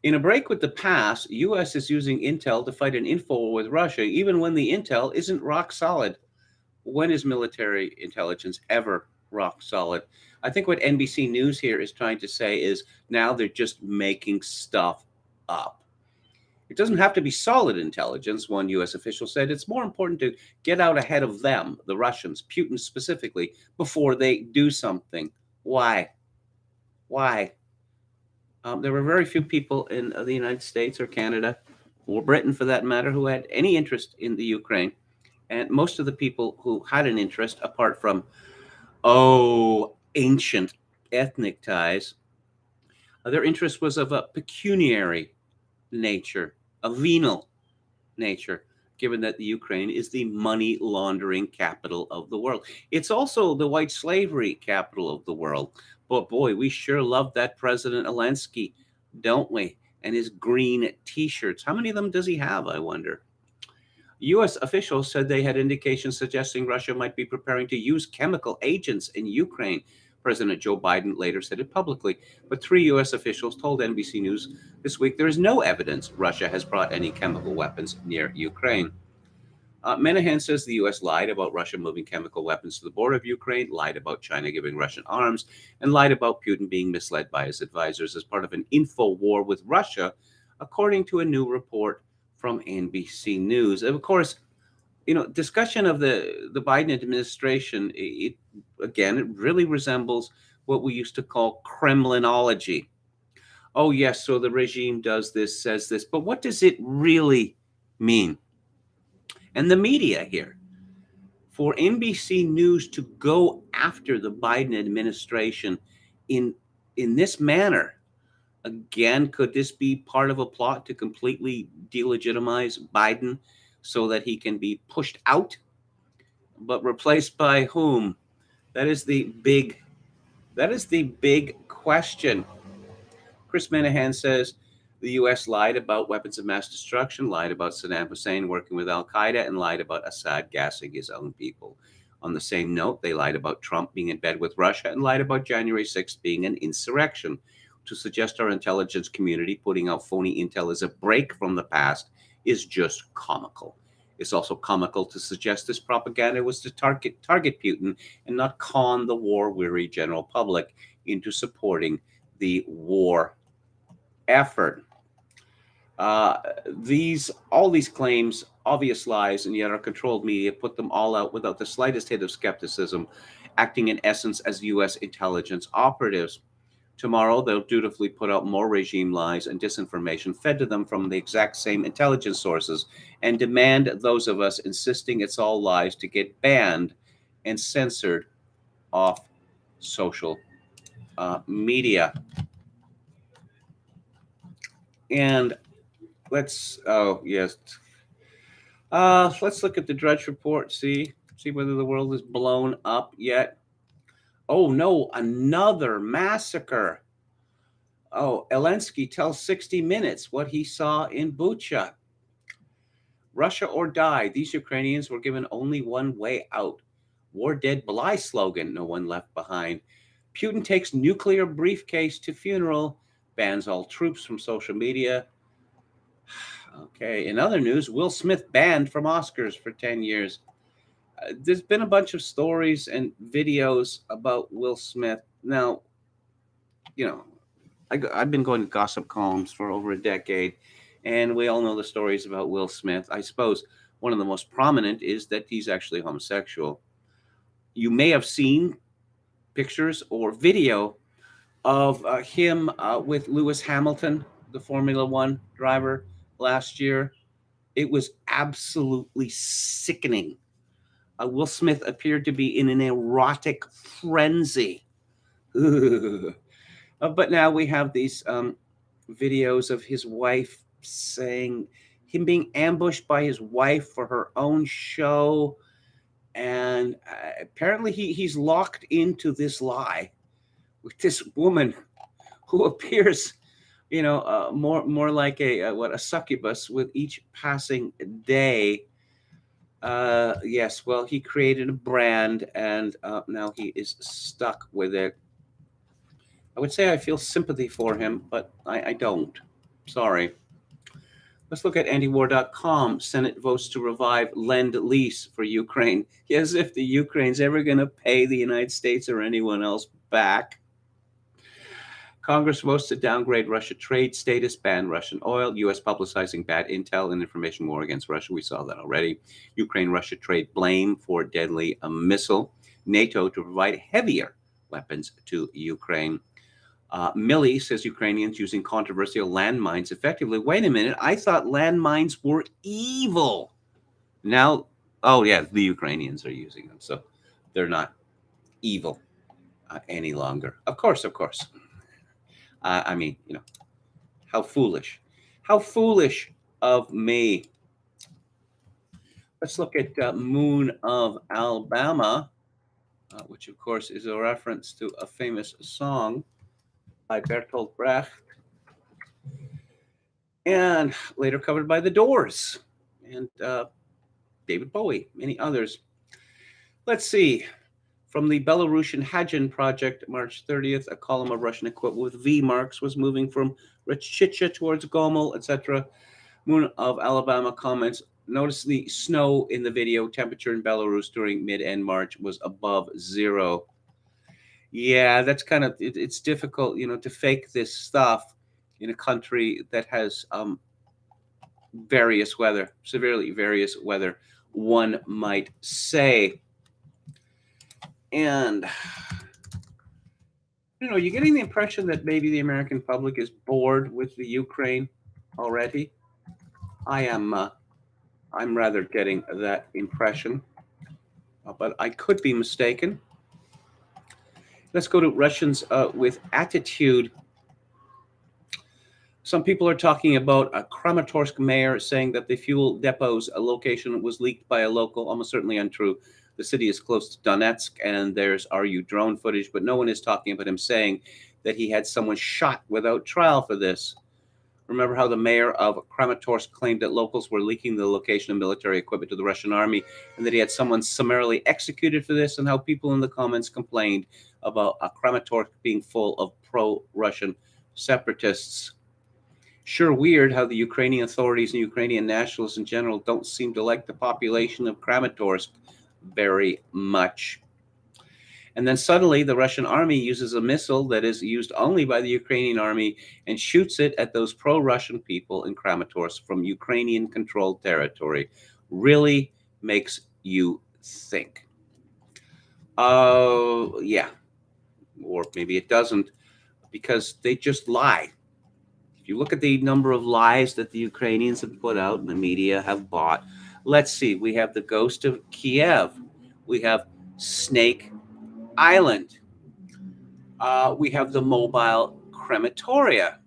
In a break with the past, U.S. is using intel to fight an info war with Russia, even when the intel isn't rock solid. When is military intelligence ever rock solid? I think what NBC News here is trying to say is now they're just making stuff up. It doesn't have to be solid intelligence, one U.S. official said. It's more important to get out ahead of them, the Russians, Putin specifically, before they do something. Why? There were very few people in the United States or Canada, or Britain for that matter, who had any interest in the Ukraine. And most of the people who had an interest, apart from, ancient ethnic ties, their interest was of a pecuniary nature, a venal nature, given that the Ukraine is the money laundering capital of the world. It's also the white slavery capital of the world. But boy, we sure love that President Zelensky, don't we? And his green T-shirts. How many of them does he have, I wonder? U.S. officials said they had indications suggesting Russia might be preparing to use chemical agents in Ukraine. President Joe Biden later said it publicly. But 3 U.S. officials told NBC News this week there is no evidence Russia has brought any chemical weapons near Ukraine. Menahan says the U.S. lied about Russia moving chemical weapons to the border of Ukraine, lied about China giving Russian arms, and lied about Putin being misled by his advisors as part of an info war with Russia, according to a new report from NBC News. And of course, discussion of the Biden administration, it really resembles what we used to call Kremlinology. Oh, yes, so the regime does this, says this, but what does it really mean? And the media here, for NBC News to go after the Biden administration in this manner, again, could this be part of a plot to completely delegitimize Biden so that he can be pushed out, but replaced by whom? That is the big question. Chris Menahan says the U.S. lied about weapons of mass destruction, lied about Saddam Hussein working with al-Qaeda, and lied about Assad gassing his own people. On the same note, they lied about Trump being in bed with Russia and lied about January 6th being an insurrection. To suggest our intelligence community putting out phony intel is a break from the past is just comical. It's also comical to suggest this propaganda was to target Putin and not con the war-weary general public into supporting the war effort. All these claims, obvious lies, and yet our controlled media put them all out without the slightest hint of skepticism, acting in essence as U.S. intelligence operatives. Tomorrow, they'll dutifully put out more regime lies and disinformation fed to them from the exact same intelligence sources and demand those of us insisting it's all lies to get banned and censored off social media. And let's look at the Drudge Report, see whether the world is blown up yet. Oh no, another massacre. Oh, Zelensky tells 60 Minutes what he saw in Bucha. Russia or die. These Ukrainians were given only one way out. War dead Bly slogan, no one left behind. Putin takes nuclear briefcase to funeral, bans all troops from social media. Okay, in other news, Will Smith banned from Oscars for 10 years. There's been a bunch of stories and videos about Will Smith. Now, I've been going to gossip columns for over a decade, and we all know the stories about Will Smith. I suppose one of the most prominent is that he's actually homosexual. You may have seen pictures or video of him with Lewis Hamilton, the Formula One driver, last year. It was absolutely sickening. Will Smith appeared to be in an erotic frenzy. But now we have these videos of his wife saying, him being ambushed by his wife for her own show. And apparently he's locked into this lie with this woman who appears, more like a succubus with each passing day. Yes, well, he created a brand, and now he is stuck with it. I would say I feel sympathy for him, but I don't. Sorry. Let's look at antiwar.com. Senate votes to revive Lend-Lease for Ukraine. As if the Ukraine's ever going to pay the United States or anyone else back. Congress votes to downgrade Russia trade status, ban Russian oil, U.S. publicizing bad intel and information war against Russia. We saw that already. Ukraine-Russia trade blame for deadly missile. NATO to provide heavier weapons to Ukraine. Milley says Ukrainians using controversial landmines effectively. Wait a minute. I thought landmines were evil. Now, oh yeah, the Ukrainians are using them. So they're not evil any longer. Of course. I mean, how foolish. How foolish of me. Let's look at Moon of Alabama, which of course is a reference to a famous song by Bertolt Brecht, and later covered by The Doors and David Bowie, many others. Let's see. From the Belarusian Hajin project, March 30th, a column of Russian equipment with V marks was moving from Rechicha towards Gomel, etc. Moon of Alabama comments, notice the snow in the video. Temperature in Belarus during mid-end March was above 0. Yeah, that's kind of, it's difficult, to fake this stuff in a country that has various weather, severely various weather, one might say. And, you're getting the impression that maybe the American public is bored with the Ukraine already. I'm rather getting that impression, but I could be mistaken. Let's go to Russians with attitude. Some people are talking about a Kramatorsk mayor saying that the fuel depot's location was leaked by a local. Almost certainly untrue. The city is close to Donetsk, and there's RU drone footage, but no one is talking about him saying that he had someone shot without trial for this. Remember how the mayor of Kramatorsk claimed that locals were leaking the location of military equipment to the Russian army, and that he had someone summarily executed for this, and how people in the comments complained about Kramatorsk being full of pro-Russian separatists. Sure, weird how the Ukrainian authorities and Ukrainian nationalists in general don't seem to like the population of Kramatorsk very much. And then suddenly the Russian army uses a missile that is used only by the Ukrainian army and shoots it at those pro-Russian people in Kramatorsk from Ukrainian-controlled territory. Really makes you think. Yeah. Or maybe it doesn't, because they just lie. If you look at the number of lies that the Ukrainians have put out and the media have bought, let's see, we have the ghost of Kiev. We have Snake Island. We have the mobile crematoria.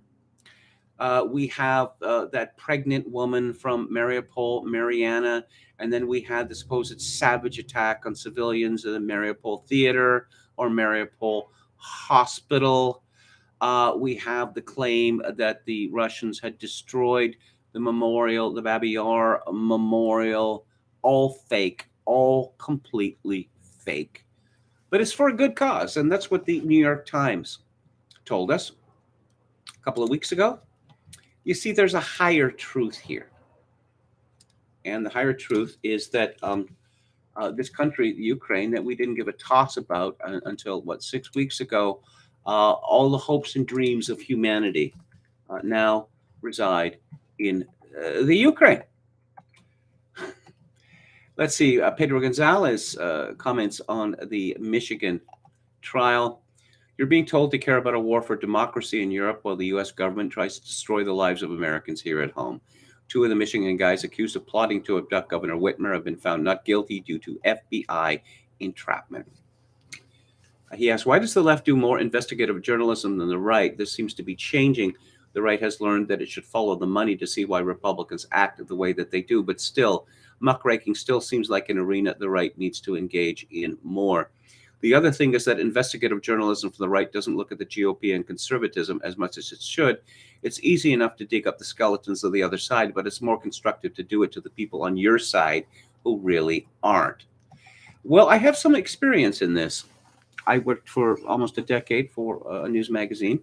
We have that pregnant woman from Mariupol, Mariana, and then we had the supposed savage attack on civilians in the Mariupol theater or Mariupol hospital. We have the claim that the Russians had destroyed the memorial, the Babi Yar memorial, all fake, all completely fake. But it's for a good cause, and that's what the New York Times told us a couple of weeks ago. You see, there's a higher truth here. And the higher truth is that this country, Ukraine, that we didn't give a toss about until, 6 weeks ago, all the hopes and dreams of humanity now reside in the Ukraine. Let's see, Pedro Gonzalez comments on the Michigan trial. You're being told to care about a war for democracy in Europe while the U.S. government tries to destroy the lives of Americans here at home. 2 of the Michigan guys accused of plotting to abduct Governor Whitmer have been found not guilty due to FBI entrapment. He asked, why does the left do more investigative journalism than the right? This seems to be changing. The right has learned that it should follow the money to see why Republicans act the way that they do. But still, muckraking still seems like an arena the right needs to engage in more. The other thing is that investigative journalism from the right doesn't look at the GOP and conservatism as much as it should. It's easy enough to dig up the skeletons of the other side, but it's more constructive to do it to the people on your side who really aren't. Well, I have some experience in this. I worked for almost a decade for a news magazine.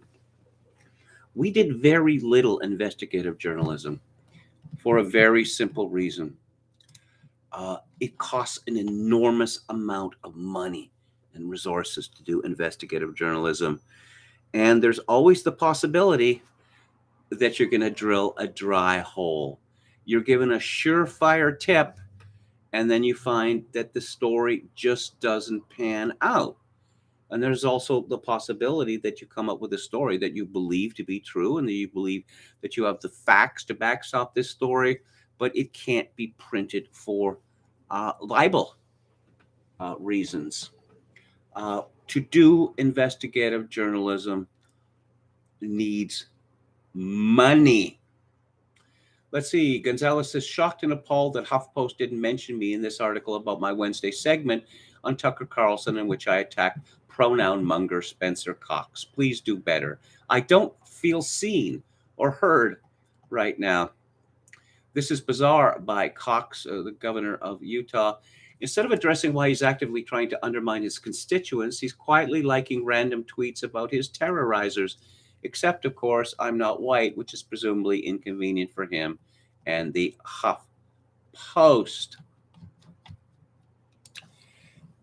We did very little investigative journalism for a very simple reason. It costs an enormous amount of money and resources to do investigative journalism. And there's always the possibility that you're going to drill a dry hole. You're given a surefire tip, and then you find that the story just doesn't pan out. And there's also the possibility that you come up with a story that you believe to be true and that you believe that you have the facts to backstop this story, but it can't be printed for libel reasons. To do investigative journalism needs money. Let's see. Gonzalez says, shocked and appalled that HuffPost didn't mention me in this article about my Wednesday segment on Tucker Carlson, in which I attacked pronoun monger Spencer Cox. Please do better. I don't feel seen or heard right now. This is bizarre by Cox, the governor of Utah. Instead of addressing why he's actively trying to undermine his constituents, he's quietly liking random tweets about his terrorizers. Except, of course, I'm not white, which is presumably inconvenient for him and the Huff Post.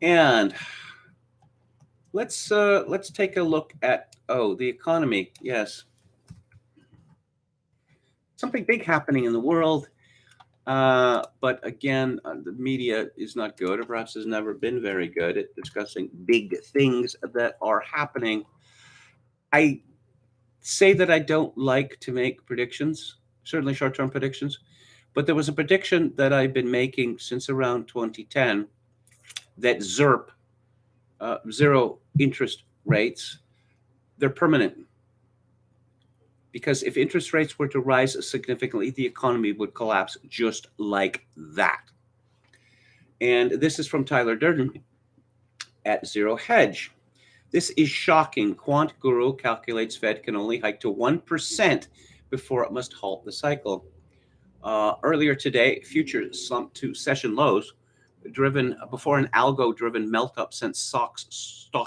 And let's take a look at the economy. Yes, something big happening in the world, but again, the media is not good, or perhaps has never been very good at discussing big things that are happening. I say that I don't like to make predictions, certainly short-term predictions, but there was a prediction that I've been making since around 2010 that ZIRP, zero interest rates, they're permanent. Because if interest rates were to rise significantly, the economy would collapse just like that. And this is from Tyler Durden at Zero Hedge. This is shocking. Quant Guru calculates Fed can only hike to 1% before it must halt the cycle. Earlier today, futures slumped to session lows, driven before an algo-driven melt-up sent stocks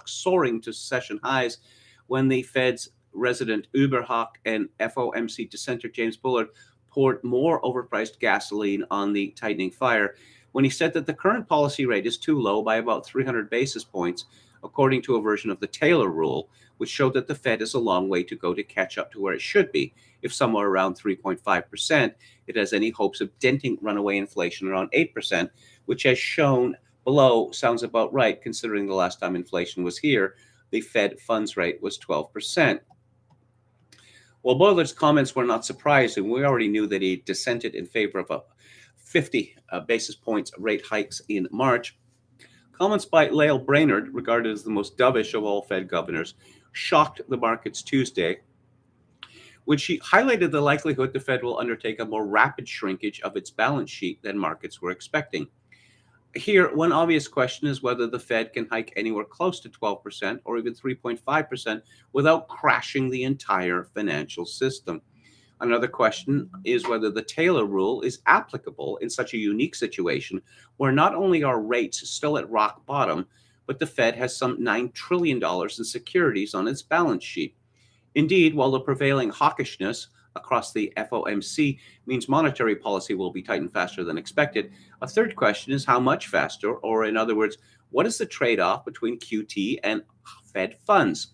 soaring to session highs when the Fed's resident Uberhawk and FOMC dissenter James Bullard poured more overpriced gasoline on the tightening fire when he said that the current policy rate is too low by about 300 basis points, according to a version of the Taylor rule, which showed that the Fed is a long way to go to catch up to where it should be. If somewhere around 3.5%, it has any hopes of denting runaway inflation around 8%, which, as shown below, sounds about right considering the last time inflation was here, the Fed funds rate was 12%. Well, Bullard's comments were not surprising. We already knew that he dissented in favor of a 50 basis points rate hikes in March. Comments by Lael Brainerd, regarded as the most dovish of all Fed governors, shocked the markets Tuesday, when she highlighted the likelihood the Fed will undertake a more rapid shrinkage of its balance sheet than markets were expecting. Here, one obvious question is whether the Fed can hike anywhere close to 12% or even 3.5% without crashing the entire financial system. Another question is whether the Taylor rule is applicable in such a unique situation where not only are rates still at rock bottom, but the Fed has some $9 trillion in securities on its balance sheet. Indeed, while the prevailing hawkishness across the FOMC means monetary policy will be tightened faster than expected, a third question is how much faster, or in other words, what is the trade-off between QT and Fed funds?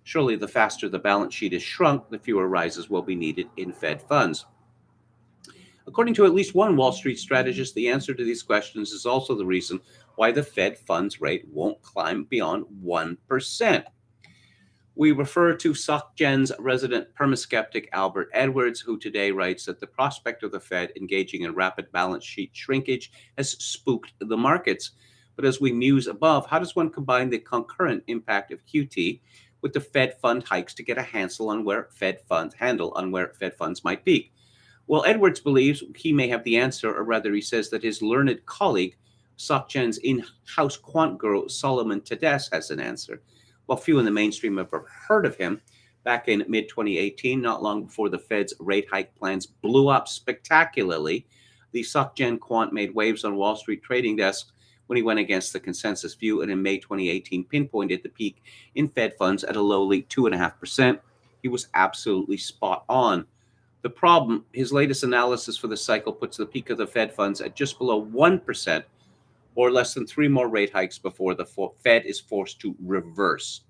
Surely the faster the balance sheet is shrunk, the fewer rises will be needed in Fed funds. According to at least one Wall Street strategist, the answer to these questions is also the reason why the Fed funds rate won't climb beyond 1%. We refer to SocGen's resident permaskeptic Albert Edwards, who today writes that the prospect of the Fed engaging in rapid balance sheet shrinkage has spooked the markets. But as we muse above, how does one combine the concurrent impact of QT with the Fed fund hikes to get a handle on where Fed funds might peak? Well, Edwards believes he may have the answer, or rather he says that his learned colleague, SocGen's in-house quant guru Solomon Tedesz, has an answer. While few in the mainstream have ever heard of him, back in mid-2018, not long before the Fed's rate hike plans blew up spectacularly, the SocGen quant made waves on Wall Street trading desks when he went against the consensus view and in May 2018 pinpointed the peak in Fed funds at a lowly 2.5%. He was absolutely spot on. The problem, his latest analysis for the cycle puts the peak of the Fed funds at just below 1%, or less than 3 more rate hikes before the Fed is forced to reverse.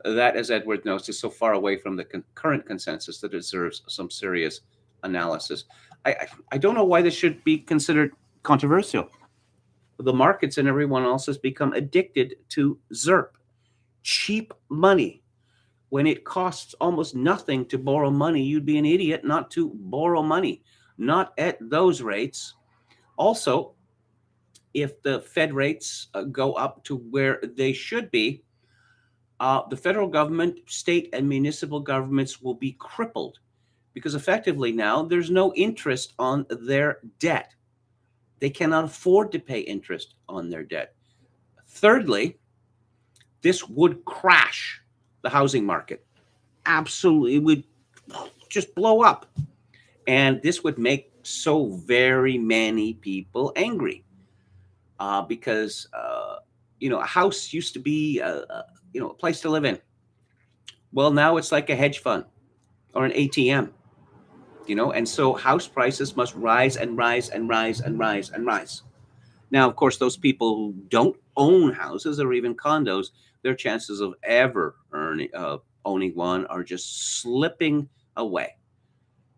That, as Edward notes, is so far away from the current consensus that it deserves some serious analysis. I don't know why this should be considered controversial. The markets and everyone else has become addicted to ZERP, cheap money. When it costs almost nothing to borrow money, you'd be an idiot not to borrow money, not at those rates. Also, if the Fed rates go up to where they should be, the federal government, state, and municipal governments will be crippled because effectively now there's no interest on their debt. They cannot afford to pay interest on their debt. Thirdly, this would crash the housing market. Absolutely, it would just blow up. And this would make so very many people angry. Because a house used to be a place to live in. Well, now it's like a hedge fund or an ATM, and so house prices must rise and rise and rise and rise and rise. Now, of course, those people who don't own houses or even condos, their chances of ever owning one are just slipping away.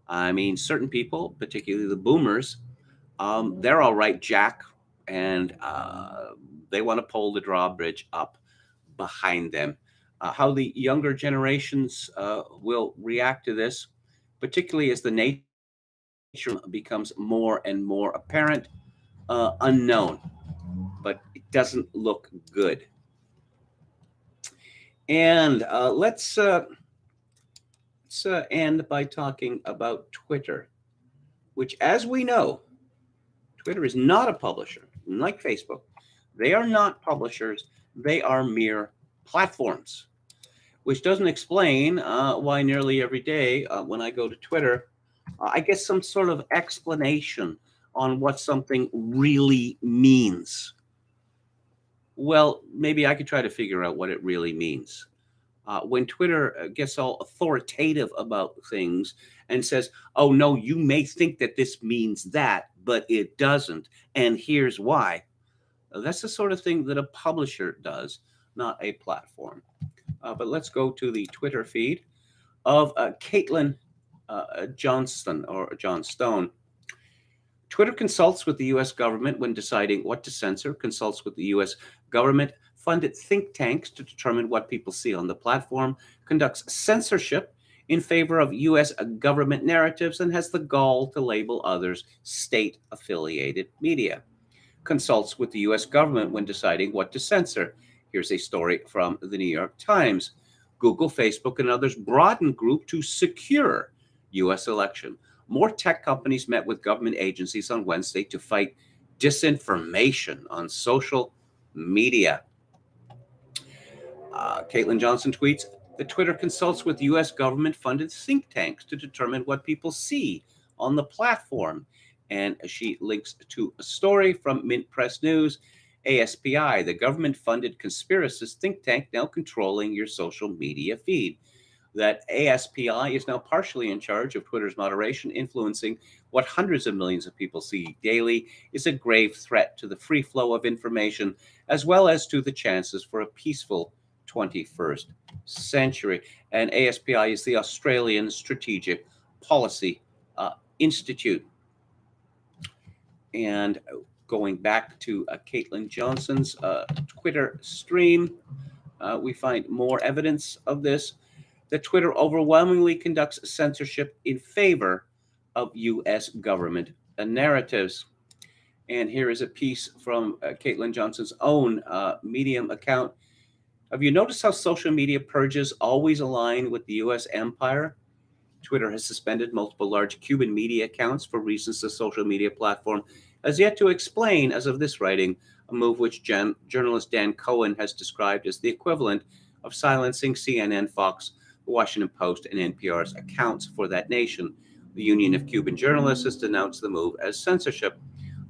I mean, certain people, particularly the boomers, they're all right, Jack, and they want to pull the drawbridge up behind them. How the younger generations will react to this, particularly as the nature becomes more and more apparent, unknown, but it doesn't look good. And let's end by talking about Twitter, which, as we know, Twitter is not a publisher, like Facebook. They are not publishers. They are mere platforms, which doesn't explain why nearly every day when I go to Twitter, I get some sort of explanation on what something really means. Well, maybe I could try to figure out what it really means. When Twitter gets all authoritative about things and says, oh, no, you may think that this means that, but it doesn't. And here's why. That's the sort of thing that a publisher does, not a platform. But let's go to the Twitter feed of Caitlin Johnston or Johnstone. Twitter consults with the U.S. government when deciding what to censor, consults with the U.S. government funded think tanks to determine what people see on the platform, conducts censorship in favor of U.S. government narratives, and has the gall to label others state-affiliated media. Consults with the U.S. government when deciding what to censor. Here's a story from the New York Times. Google, Facebook, and others broaden group to secure U.S. election. More tech companies met with government agencies on Wednesday to fight disinformation on social media. Caitlin Johnson tweets, the Twitter consults with U.S. government-funded think tanks to determine what people see on the platform. And she links to a story from Mint Press News, ASPI, the government-funded conspiracist think tank now controlling your social media feed. That ASPI is now partially in charge of Twitter's moderation, influencing what hundreds of millions of people see daily, is a grave threat to the free flow of information, as well as to the chances for a peaceful 21st century. And ASPI is the Australian Strategic Policy Institute. And going back to Caitlin Johnson's Twitter stream, we find more evidence of this. That Twitter overwhelmingly conducts censorship in favor of U.S. government narratives. And here is a piece from Caitlin Johnson's own Medium account. Have you noticed how social media purges always align with the U.S. empire? Twitter has suspended multiple large Cuban media accounts for reasons the social media platform has yet to explain as of this writing, a move which journalist Dan Cohen has described as the equivalent of silencing CNN, Fox, the Washington Post, and NPR's accounts for that nation. The Union of Cuban Journalists has denounced the move as censorship.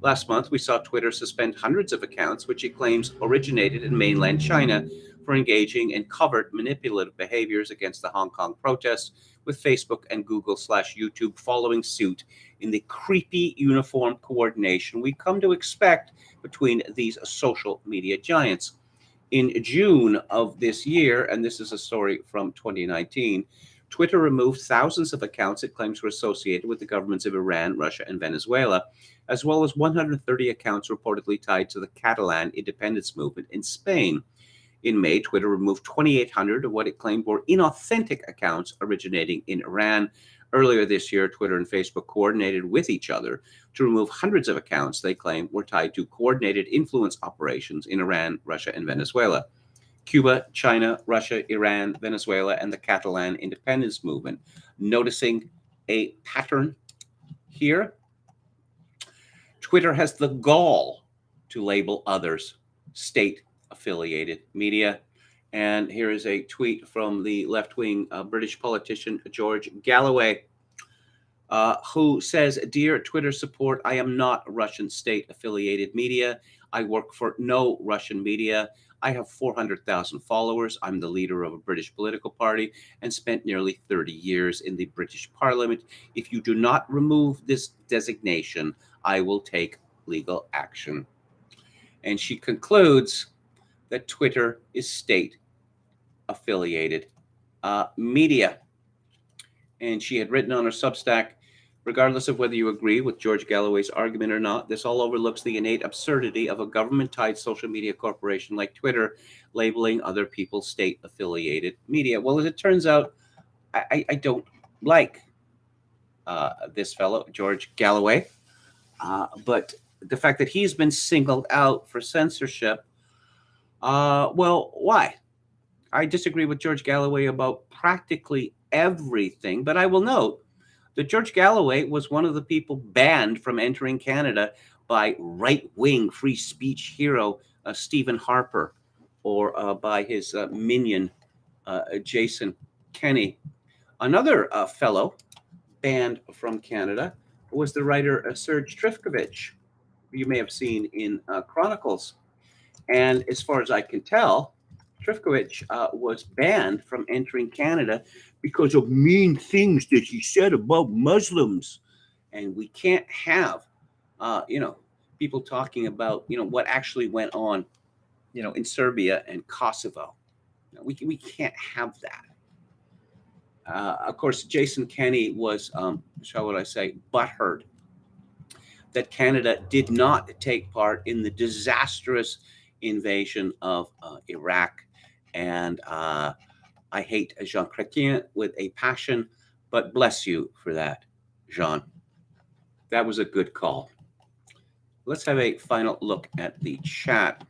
Last month, we saw Twitter suspend hundreds of accounts which it claims originated in mainland China for engaging in covert manipulative behaviors against the Hong Kong protests, with Facebook and Google/YouTube following suit in the creepy uniform coordination we come to expect between these social media giants. In June of this year, and this is a story from 2019, Twitter removed thousands of accounts it claims were associated with the governments of Iran, Russia, and Venezuela, as well as 130 accounts reportedly tied to the Catalan independence movement in Spain. In May, Twitter removed 2,800 of what it claimed were inauthentic accounts originating in Iran. Earlier this year, Twitter and Facebook coordinated with each other to remove hundreds of accounts they claim were tied to coordinated influence operations in Iran, Russia, and Venezuela. Cuba, China, Russia, Iran, Venezuela, and the Catalan independence movement. Noticing a pattern here? Twitter has the gall to label others state-affiliated media. And here is a tweet from the left-wing British politician George Galloway, who says, Dear Twitter support, I am not Russian state-affiliated media. I work for no Russian media. I have 400,000 followers. I'm the leader of a British political party and spent nearly 30 years in the British Parliament. If you do not remove this designation, I will take legal action. And she concludes that Twitter is state-affiliated media. And she had written on her Substack, regardless of whether you agree with George Galloway's argument or not, this all overlooks the innate absurdity of a government-tied social media corporation like Twitter labeling other people state-affiliated media. Well, as it turns out, I don't like this fellow, George Galloway, but the fact that he's been singled out for censorship, well, why? I disagree with George Galloway about practically everything, but I will note that George Galloway was one of the people banned from entering Canada by right-wing free speech hero Stephen Harper, or by his minion Jason Kenney. Another fellow banned from Canada was the writer Serge Trifkovich, who you may have seen in Chronicles. And as far as I can tell, Trifkovich was banned from entering Canada because of mean things that he said about Muslims. And we can't have, people talking about, what actually went on, in Serbia and Kosovo. We can't have that. Of course, Jason Kenney was, how would I say, butthurt that Canada did not take part in the disastrous invasion of Iraq. And I hate Jean Chrétien with a passion, but bless you for that, Jean. That was a good call. Let's have a final look at the chat.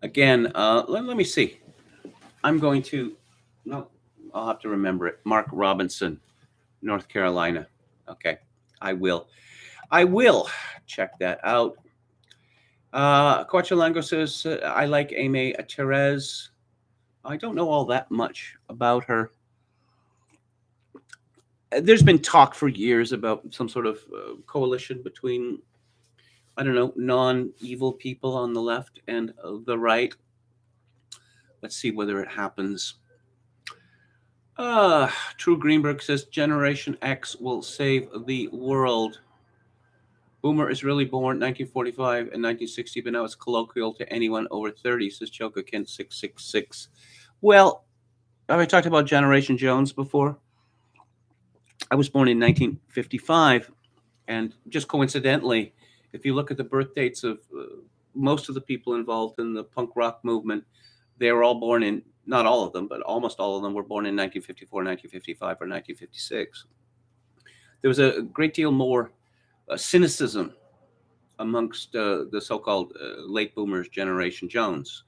Again, let me see. I'm going to, no, I'll have to remember it. Mark Robinson, North Carolina. Okay, I will check that out. Coachalango says, I like Aimee Therese. I don't know all that much about her. There's been talk for years about some sort of coalition between, I don't know, non-evil people on the left and the right. Let's see whether it happens. True Greenberg says Generation X will save the world. Boomer is really born 1945 and 1960, but now it's colloquial to anyone over 30, says Choka Kent 666. Well, have I talked about Generation Jones before? I was born in 1955, and just coincidentally, if you look at the birth dates of most of the people involved in the punk rock movement, they were all born in, not all of them, but almost all of them were born in 1954, 1955, or 1956. There was a great deal more cynicism amongst the so-called late boomers, Generation Jones.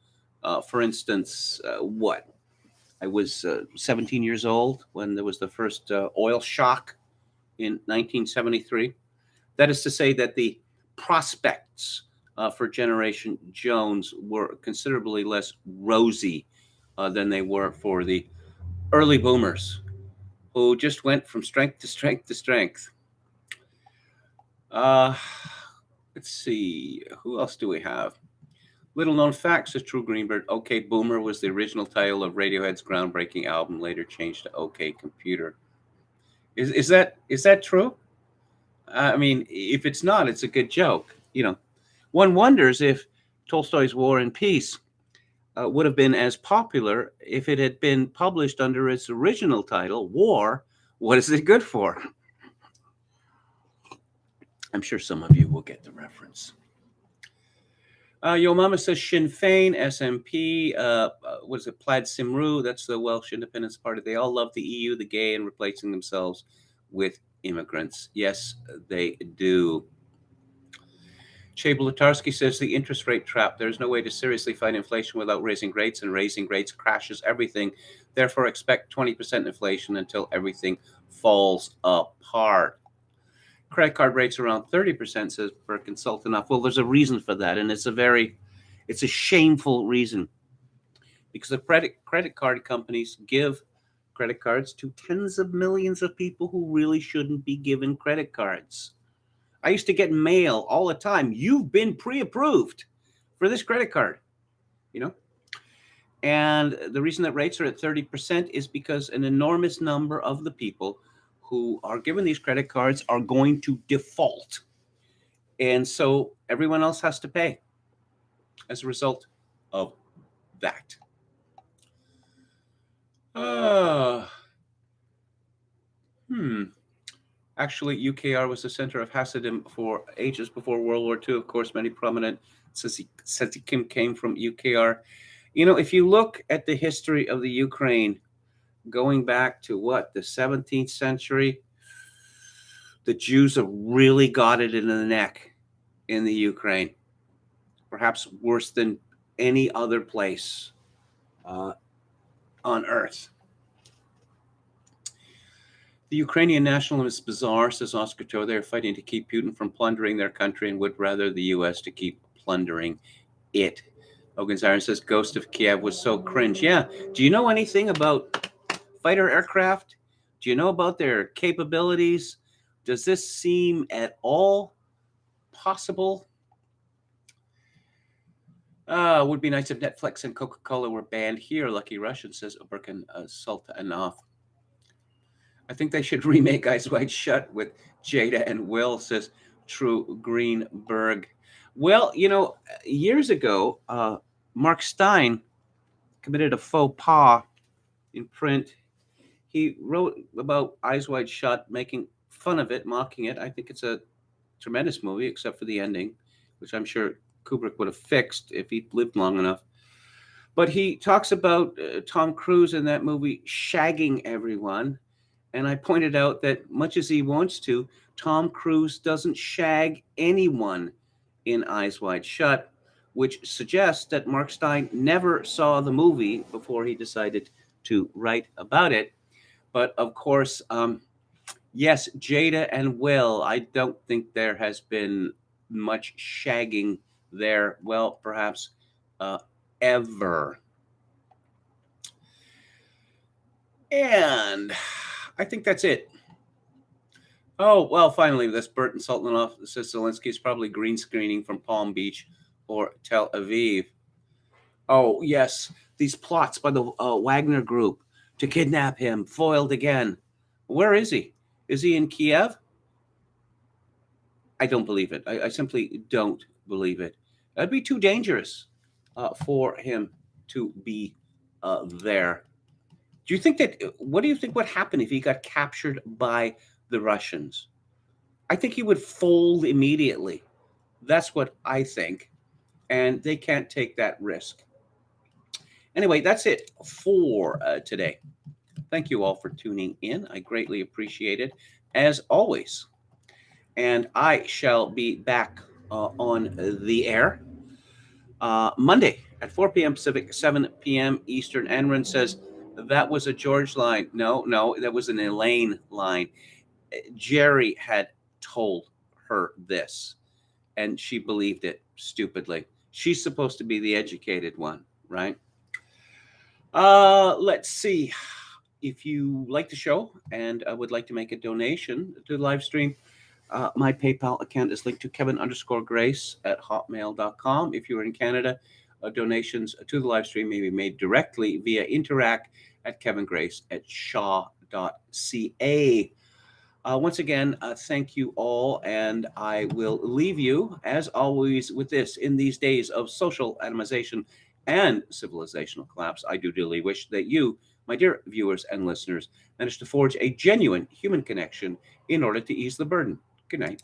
For instance, I was 17 years old when there was the first oil shock in 1973. That is to say that the prospects for Generation Jones were considerably less rosy than they were for the early boomers, who just went from strength to strength to strength. Let's see, who else do we have? Little known facts, says True Greenberg. OK Boomer was the original title of Radiohead's groundbreaking album, later changed to OK Computer. Is that true? I mean, if it's not, it's a good joke. One wonders if Tolstoy's War and Peace would have been as popular if it had been published under its original title, War, What Is It Good For? I'm sure some of you will get the reference. Yo Mama says Sinn Féin, SNP, what is it, Plaid Cymru, that's the Welsh Independence Party. They all love the EU, the gay, and replacing themselves with immigrants. Yes, they do. Shea Bulatarski says the interest rate trap. There's no way to seriously fight inflation without raising rates, and raising rates crashes everything. Therefore, expect 20% inflation until everything falls apart. Credit card rates around 30%, says per consultant. Well, there's a reason for that, and it's a shameful reason, because the credit card companies give credit cards to tens of millions of people who really shouldn't be given credit cards. I used to get mail all the time. You've been pre-approved for this credit card, And the reason that rates are at 30% is because an enormous number of the people who are given these credit cards are going to default. And so everyone else has to pay as a result of that. Actually, UKR was the center of Hasidim for ages before World War II. Of course, many prominent tzaddikim came from UKR. If you look at the history of the Ukraine, going back to the 17th century, the Jews have really got it in the neck in the Ukraine, perhaps worse than any other place on earth. The Ukrainian nationalists is bizarre, says Oscar Toe. They are fighting to keep Putin from plundering their country and would rather the U.S. to keep plundering it. Oganzarian says Ghost of Kiev was so cringe. Yeah. Do you know anything about fighter aircraft? Do you know about their capabilities? Does this seem at all possible? Would be nice if Netflix and Coca-Cola were banned here. Lucky Russian says Burkan Sultanov. I think they should remake Eyes Wide Shut with Jada and Will, says True Greenberg. Well, years ago, Mark Stein committed a faux pas in print. He wrote about Eyes Wide Shut, making fun of it, mocking it. I think it's a tremendous movie, except for the ending, which I'm sure Kubrick would have fixed if he'd lived long enough. But he talks about Tom Cruise in that movie shagging everyone. And I pointed out that much as he wants to, Tom Cruise doesn't shag anyone in Eyes Wide Shut, which suggests that Mark Stein never saw the movie before he decided to write about it. But of course, yes, Jada and Will, I don't think there has been much shagging there. Well, perhaps ever. And I think that's it. Oh, well, finally, this Burton Sultanov says Zelensky is probably green screening from Palm Beach or Tel Aviv. Oh, yes, these plots by the Wagner Group to kidnap him, foiled again. Where is he? Is he in Kiev? I don't believe it. I simply don't believe it. That'd be too dangerous for him to be there. Do you think what do you think would happen if he got captured by the Russians? I think he would fold immediately. That's what I think. And they can't take that risk. Anyway, that's it for today. Thank you all for tuning in. I greatly appreciate it, as always. And I shall be back on the air Monday at 4 p.m. Pacific, 7 p.m. Eastern. Enron says that was a George line. No, that was an Elaine line. Jerry had told her this, and she believed it stupidly. She's supposed to be the educated one, right? Let's see. If you like the show and would like to make a donation to the live stream, my PayPal account is linked to Kevin_Grace at hotmail.com. If you're in Canada, donations to the live stream may be made directly via Interact at KevinGrace at shaw.ca. Once again, thank you all, and I will leave you, as always, with this. In these days of social atomization and civilizational collapse, I do dearly wish that you, my dear viewers and listeners, manage to forge a genuine human connection in order to ease the burden. Good night.